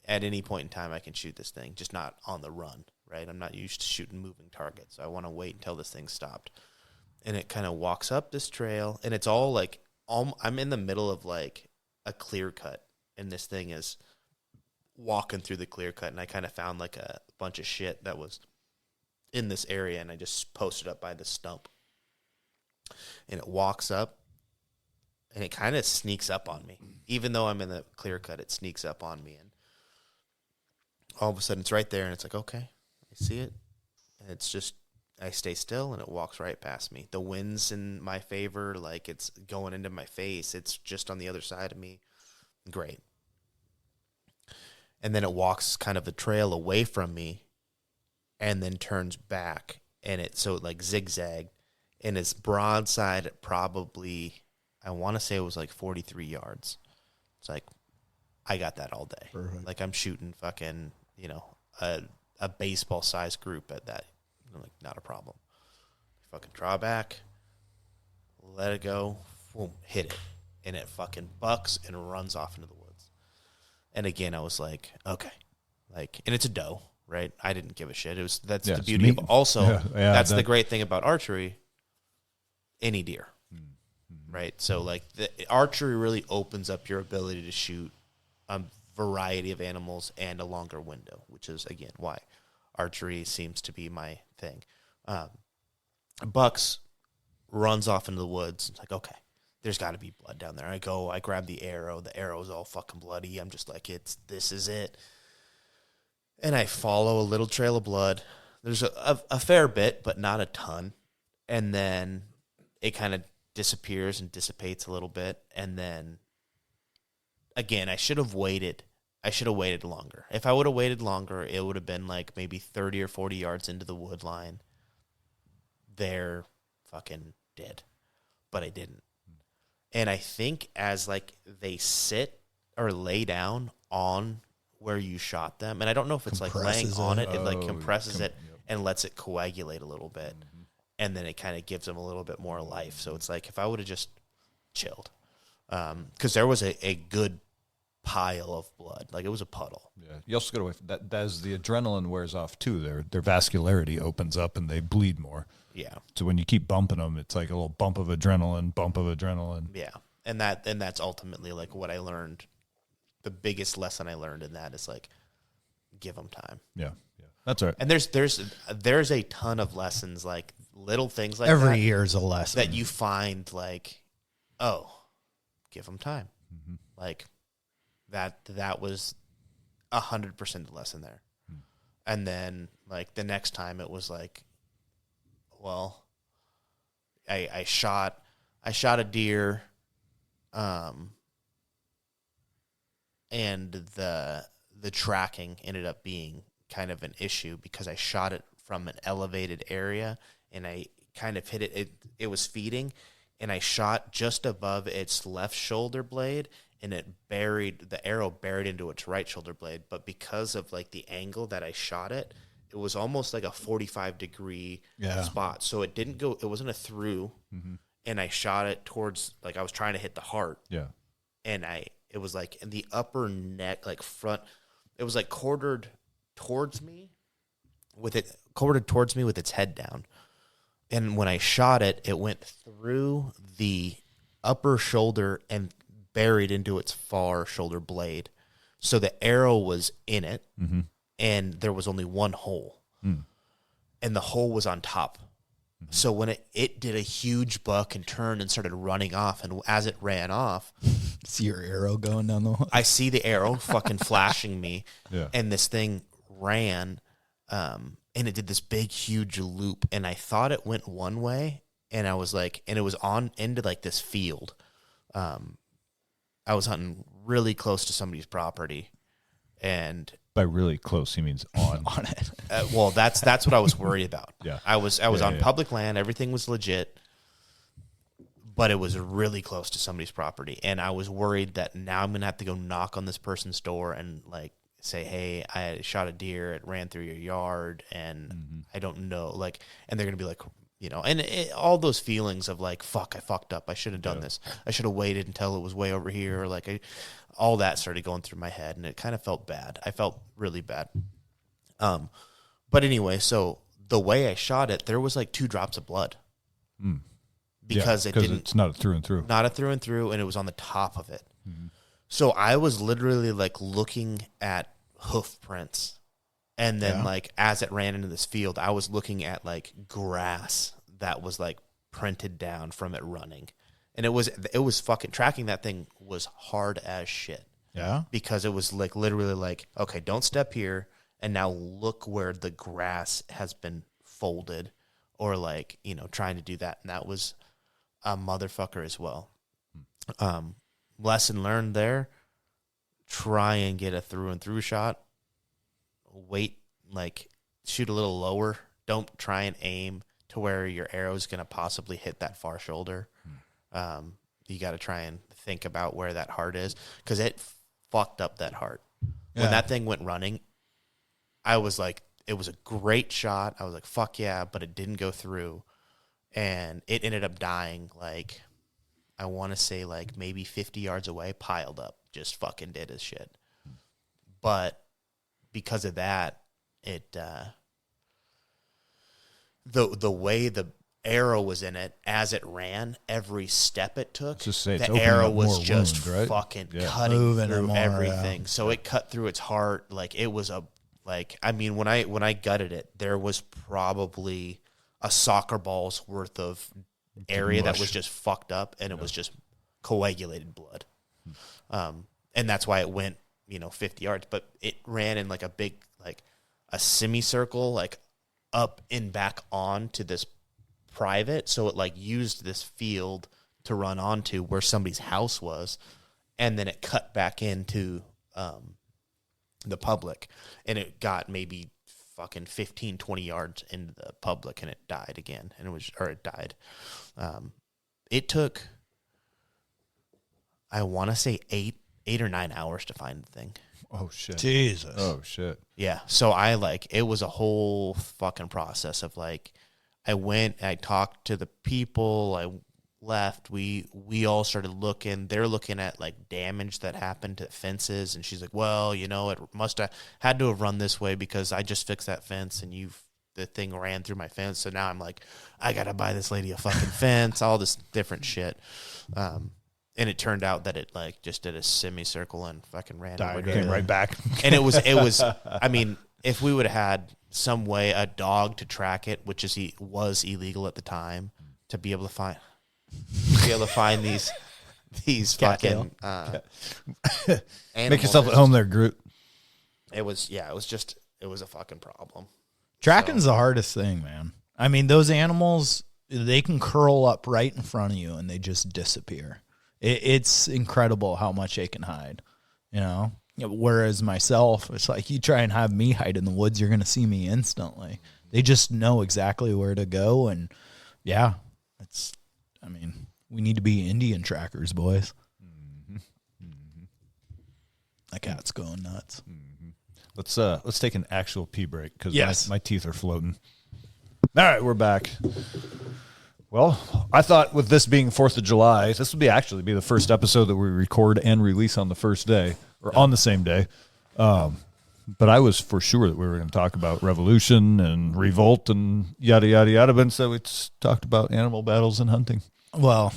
at any point in time. I can shoot this thing, just not on the run, right? I'm not used to shooting moving targets. So I want to wait until this thing's stopped. And it kind of walks up this trail, and it's all like, I'm in the middle of like a clear cut, and this thing is walking through the clear cut, and I kind of found like a bunch of shit that was in this area, and I just posted up by the stump. And it walks up, and it kind of sneaks up on me. Even though I'm in the clear cut, it sneaks up on me, and all of a sudden it's right there, and it's like, okay, I see it, and it's just, I stay still, and it walks right past me. The wind's in my favor, like it's going into my face. It's just on the other side of me. Great. And then it walks kind of the trail away from me and then turns back. And so it like zigzagged. And it's broadside at probably, I want to say it was like 43 yards. It's like, I got that all day. Perfect. Like I'm shooting fucking, a baseball-sized group at that. I'm like, not a problem. Fucking draw back, let it go, boom, hit it. And it fucking bucks and runs off into the woods. And again, I was like, okay. Like, and it's a doe, right? I didn't give a shit. That's the beauty of also, that's the great thing about archery, any deer, right? So like the archery really opens up your ability to shoot a variety of animals and a longer window, which is, again, why archery seems to be my thing. Bucks runs off into the woods. It's like, okay, there's got to be blood down there. I grab the arrow. The arrow's all fucking bloody. I'm just like, this is it. And I follow a little trail of blood. There's a fair bit, but not a ton. And then it kind of disappears and dissipates a little bit. And then, again, I should have waited. I should have waited longer. If I would have waited longer, it would have been like maybe 30 or 40 yards into the wood line. They're fucking dead. But I didn't. And I think as like they sit or lay down on where you shot them, and I don't know if it's like laying on it, it like compresses it and lets it coagulate a little bit. And then it kind of gives them a little bit more life. So it's like if I would have just chilled. Because there was a good pile of blood. Like it was a puddle. Yeah, you also got away from that. As the adrenaline wears off too, their vascularity opens up and they bleed more. Yeah. So when you keep bumping them, it's like a little bump of adrenaline. Yeah, and that's ultimately like what I learned. The biggest lesson I learned in that is like, give them time. Yeah, that's all right. And there's a ton of lessons, like little things like Every that year is a lesson that you find like, oh, give them time. Like that was 100% the lesson there. And then like the next time it was like, well, I shot a deer, and the tracking ended up being kind of an issue because I shot it from an elevated area and I kind of hit it. It was feeding, and I shot just above its left shoulder blade, and the arrow buried into its right shoulder blade. But because of like the angle that I shot it was almost like a 45-degree spot. So it didn't go, it wasn't a through. And I shot it towards, like I was trying to hit the heart. Yeah. And it was like in the upper neck, like front, it was like quartered towards me with its head down. And when I shot it, it went through the upper shoulder and buried into its far shoulder blade. So the arrow was in it, and there was only one hole. And the hole was on top. So when it did a huge buck and turned and started running off, and as it ran off, see your arrow going down the hole. I see the arrow fucking flashing me, Yeah. and this thing ran, and it did this big, huge loop, and I thought it went one way, and I was like, and it was on into like this field. I was hunting really close to somebody's property, and By really close, he means on. On it. well, that's what I was worried about. Yeah. I was on public land, everything was legit, but it was really close to somebody's property, and I was worried that now I'm gonna have to go knock on this person's door and like say, hey, I shot a deer, it ran through your yard, and I don't know, like, and they're gonna be like, and all those feelings of like, fuck, I fucked up, I should have done this, I should have waited until it was way over here, or like all that started going through my head, and it kind of felt bad. I felt really bad. But anyway, so the way I shot it, there was like 2 drops of blood. Because it's not a through and through. Not a through and through, and it was on the top of it. So I was literally like looking at hoof prints. And then like as it ran into this field, I was looking at like grass that was like printed down from it running. And it was fucking tracking that thing was hard as shit. Yeah. Because it was like literally like, okay, don't step here. And now look where the grass has been folded, or like, trying to do that. And that was a motherfucker as well. Lesson learned there, try and get a through and through shot. Wait, like shoot a little lower. Don't try and aim to where your arrow is going to possibly hit that far shoulder. You got to try and think about where that heart is, because it fucked up that heart. When that thing went running, I was like, it was a great shot. I was like, fuck yeah, but it didn't go through. And it ended up dying, like, I want to say like maybe 50 yards away, piled up, just fucking did his shit. But because of that, it, the way the arrow was in it, as it ran, every step it took, the arrow was just fucking cutting through everything. Yeah. So it cut through its heart. Like it was I mean, when I gutted it, there was probably a soccer ball's worth of area that was just fucked up, and it was just coagulated blood. And that's why it went, 50 yards, but it ran in like a big, like a semicircle, like up and back on to this private. So it like used this field to run onto where somebody's house was. And then it cut back into, the public, and it got maybe fucking 15, 20 yards into the public, and it died again. And it died. It took, I want to say 8 or 9 hours to find the thing. Oh shit. Jesus. Oh shit. Yeah. So it was a whole fucking process of like, I went, I talked to the people, I left, we all started looking. They're looking at like damage that happened to fences, and she's like, well, it must have had to have run this way because I just fixed that fence and the thing ran through my fence. So now I'm like, I gotta buy this lady a fucking fence, all this different shit. And it turned out that it like just did a semicircle and fucking ran came right back. And it was I mean, if we would have had some way, a dog to track it, which was illegal at the time, to be able to find these fucking make yourself at home there, Groot. It was a fucking problem. Tracking's the hardest thing, man. I mean, those animals, they can curl up right in front of you and they just disappear. It's incredible how much they can hide, Whereas myself, it's like you try and have me hide in the woods, you're going to see me instantly. They just know exactly where to go. And yeah, we need to be Indian trackers, boys. Mm-hmm. Mm-hmm. That cat's going nuts. Mm-hmm. Let's take an actual pee break because my teeth are floating. All right, we're back. Well, I thought with this being 4th of July, this would actually be the first episode that we record and release on the first day, or on the same day. But I was for sure that we were going to talk about revolution and revolt and yada, yada, yada. But instead we talked about animal battles and hunting. Well,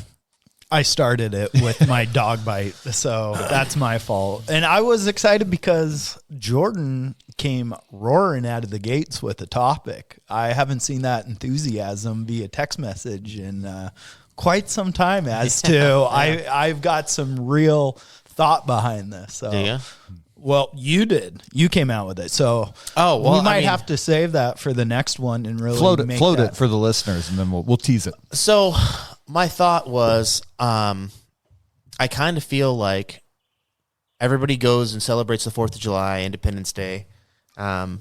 I started it with my dog bite, so that's my fault. And I was excited because Jordan came roaring out of the gates with a topic. I haven't seen that enthusiasm via text message in quite some time as to I've got some real thought behind this. So. Do you? Well, you did. You came out with it. So we might have to save that for the next one and really float it for the listeners, and then we'll tease it. So my thought was, I kind of feel like everybody goes and celebrates the 4th of July, Independence Day, and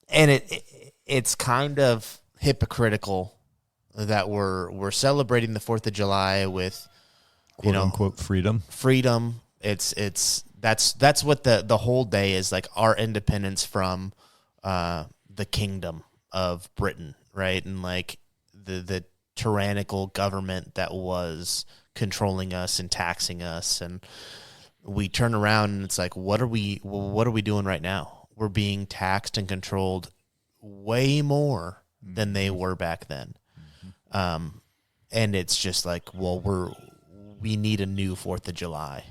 it's kind of hypocritical that we're celebrating the 4th of July with, quote unquote freedom. It's That's what the whole day is, like, our independence from the kingdom of Britain, right? And like the tyrannical government that was controlling us and taxing us. And we turn around and it's like, what are we doing right now? We're being taxed and controlled way more than they were back then. And it's just like, well, we need a new 4th of July.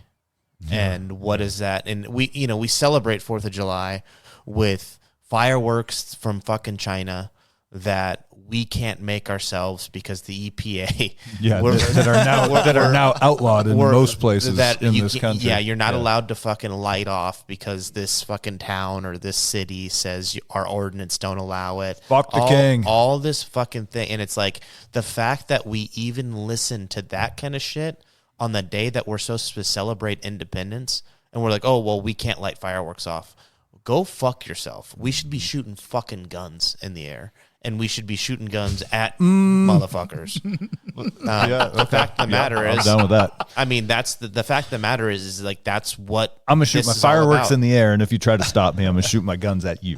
And what is that? And we celebrate 4th of July with fireworks from fucking China that we can't make ourselves because the EPA that are now outlawed in most places in this country. Yeah, you're not allowed to fucking light off because this fucking town or this city says our ordinance don't allow it. Fuck the king. All this fucking thing. And it's like the fact that we even listen to that kind of shit on the day that we're supposed to celebrate independence, and we're like, oh, well, we can't light fireworks off. Go fuck yourself. We should be shooting fucking guns in the air, and we should be shooting guns at motherfuckers. The fact of the matter is, I'm down with that. I mean, that's the fact of the matter is like, that's what I'm gonna shoot my fireworks in the air, and if you try to stop me, I'm gonna shoot my guns at you.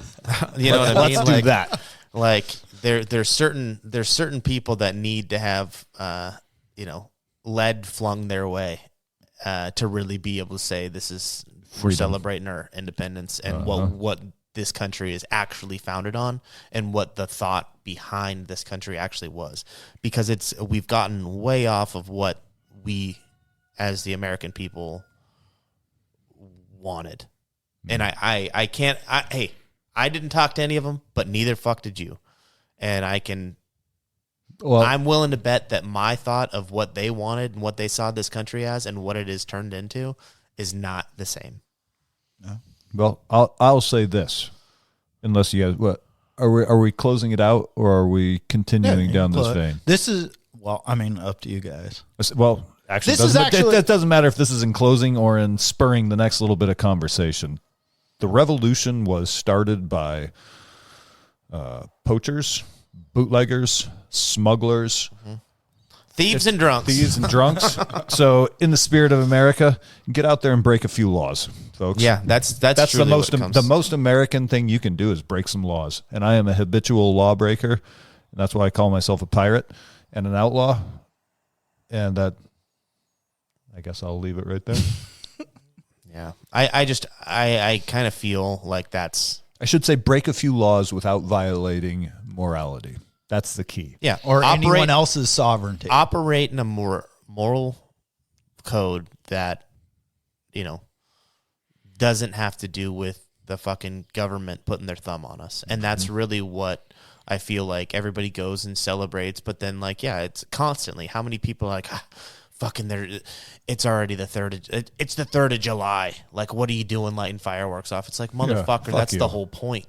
You know what I mean? Let's do that. Like there's certain people that need to have lead flung their way to really be able to say this is we're celebrating our independence and what this country is actually founded on and what the thought behind this country actually was, because we've gotten way off of what we as the American people wanted. And I can't I didn't talk to any of them, but neither fuck did you. And I'm willing to bet that my thought of what they wanted and what they saw this country as and what it is turned into is not the same. No. Well, I'll say this, unless you guys, are we closing it out or are we continuing down this vein? This is up to you guys. Well, actually, it doesn't matter if this is in closing or in spurring the next little bit of conversation. The revolution was started by poachers, bootleggers, smugglers, thieves and drunks. So in the spirit of America, get out there and break a few laws, folks. Yeah, that's the most American thing you can do is break some laws. And I am a habitual lawbreaker, and that's why I call myself a pirate and an outlaw. And that, I guess I'll leave it right there. Yeah. I kind of feel like that's, I should say break a few laws without violating morality. That's the key. Yeah. Or anyone else's sovereignty. Operate in a more moral code that, doesn't have to do with the fucking government putting their thumb on us. And that's really what I feel like everybody goes and celebrates. But then, it's constantly, how many people are like, it's already the 3rd. It's the 3rd of July. Like, what are you doing lighting fireworks off? It's like, motherfucker, that's the whole point.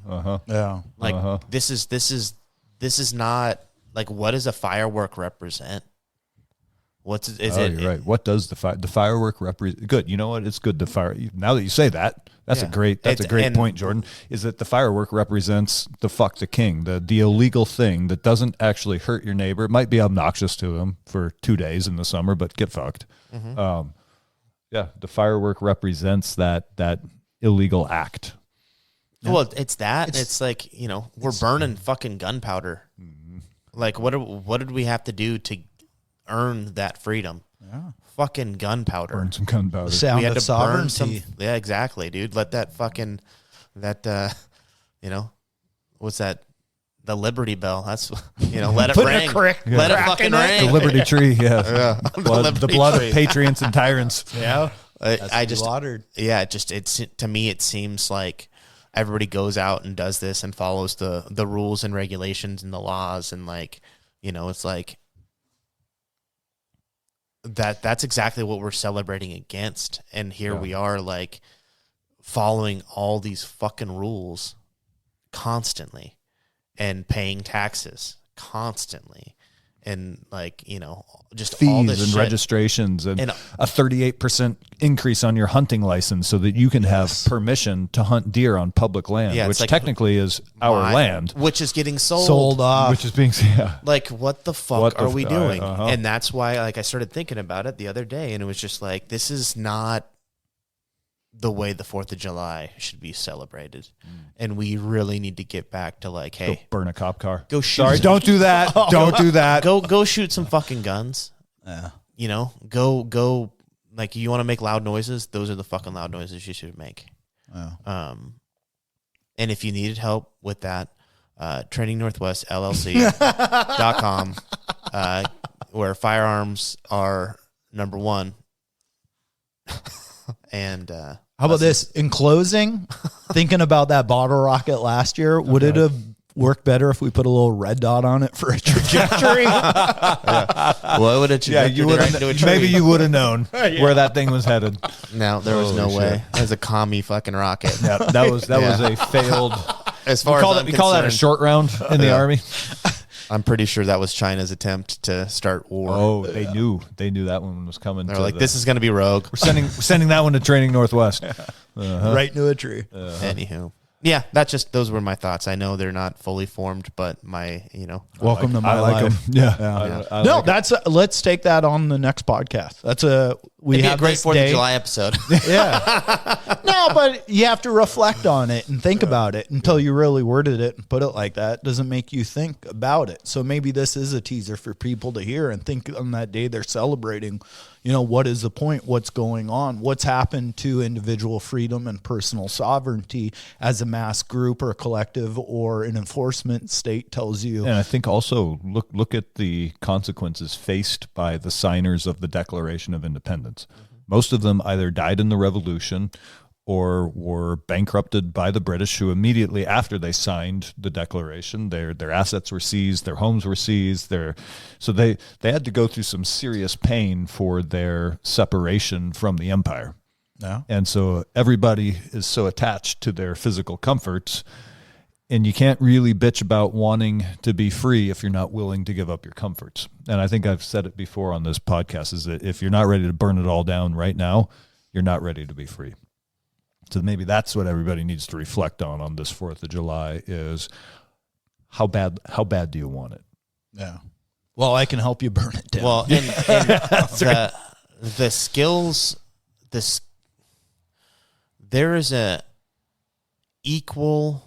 Yeah. Like, this is not, like, what does a firework represent? You're right. What does the firework represent? Good. You know what? It's good to fire. Now that you say that, that's a great point, Jordan. Is that the firework represents the fuck the king, the illegal thing that doesn't actually hurt your neighbor. It might be obnoxious to him for 2 days in the summer, but get fucked. The firework represents that illegal act. Yeah. Well, it's that. It's like, we're burning fucking gunpowder. Like, what did we have to do to earn that freedom? Yeah. Fucking gunpowder. Burn some gunpowder. The sound we had of to burn sovereignty. Yeah, exactly, dude. Let that fucking, what's that? The Liberty Bell. That's, let it ring. Let it fucking ring. The Liberty Tree, yeah. The blood of patriots and tyrants. Yeah. I just slaughtered. Yeah, to me it seems like everybody goes out and does this and follows the rules and regulations and the laws, and it's like that's exactly what we're celebrating against. And here we are, like, following all these fucking rules constantly and paying taxes constantly. And just fees all this and shit. Registrations and a 38% increase on your hunting license so that you can have permission to hunt deer on public land, which technically is our land, which is getting sold off, which is being like, what the fuck are we doing? And that's why, I started thinking about it the other day, and it was just like, this is not the way the 4th of July should be celebrated. And we really need to get back to like, hey, Go burn a cop car. go shoot. Sorry, don't do that. Don't do that. Go shoot some fucking guns. Yeah. You know, go like you want to make loud noises. Those are the fucking loud noises you should make. Yeah. And if you needed help with that, Training Northwest LLC.com, where firearms are number one. And How about this? In closing, thinking about that bottle rocket last year, would it have worked better if we put a little red dot on it for a trajectory? Well, it would have You would maybe you would have known where that thing was headed. No, there was no Holy way. shit. It was a commie fucking rocket. Yeah, that was a failed. As far as We call that a short round in the Army. I'm pretty sure that was China's attempt to start war. Oh, they knew that one was coming. They're like, this is going to be rogue. we're sending that one to Training Northwest. Right into a tree. Anywho. Yeah, those were my thoughts. I know they're not fully formed, but my, Welcome to my I like life. them. Yeah. I No, like 'em. that's let's take that on the next podcast. That's we it'd be have a great this 4th day. of July episode. Yeah. No, but you have to reflect on it and think about it until you really worded it and put it like that. It doesn't make you think about it. So maybe this is a teaser for people to hear and think on that day they're celebrating, what is the point? What's going on? What's happened to individual freedom and personal sovereignty as a mass group or a collective or an enforcement state tells you. And I think also look at the consequences faced by the signers of the Declaration of Independence. Most of them either died in the Revolution or were bankrupted by the British, who immediately after they signed the Declaration, their assets were seized, their homes were seized, so they had to go through some serious pain for their separation from the empire. Yeah. And so everybody is so attached to their physical comforts, and you can't really bitch about wanting to be free if you're not willing to give up your comforts. And I think I've said it before on this podcast, is that if you're not ready to burn it all down right now, you're not ready to be free. So maybe that's what everybody needs to reflect on this 4th of July is how bad do you want it? Yeah. Well, I can help you burn it down. Well, and the skills, there is a equal,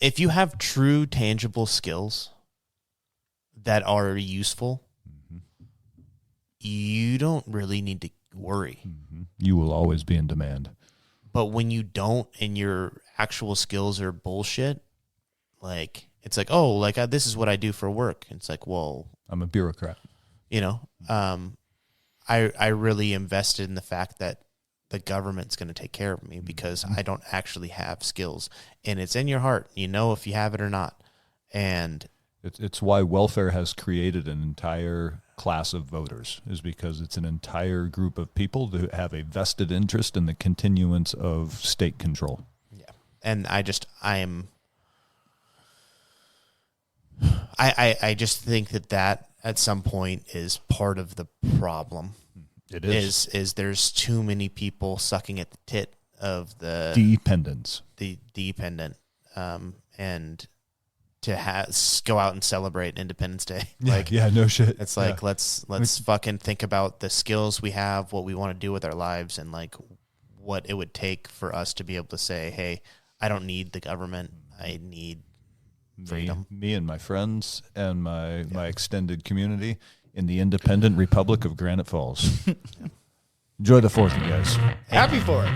if you have true tangible skills that are useful, you don't really need to worry. You will always be in demand. But when you don't and your actual skills are bullshit, like it's like, oh, like this is what I do for work. It's like, well, I'm a bureaucrat. I really invested in the fact that the government's going to take care of me because I don't actually have skills, and it's in your heart. You know if you have it or not, and it's why welfare has created an entire class of voters, is because it's an entire group of people who have a vested interest in the continuance of state control. Yeah, and I just think that at some point is part of the problem. It is there's too many people sucking at the tit of the dependence, the dependent, and to go out and celebrate Independence Day. Like, yeah, no shit. It's like, let's fucking think about the skills we have, what we want to do with our lives, and like what it would take for us to be able to say, hey, I don't need the government. I need freedom. Me and my friends and my extended community in the independent Republic of Granite Falls. Enjoy the 4th, you guys. Happy for it.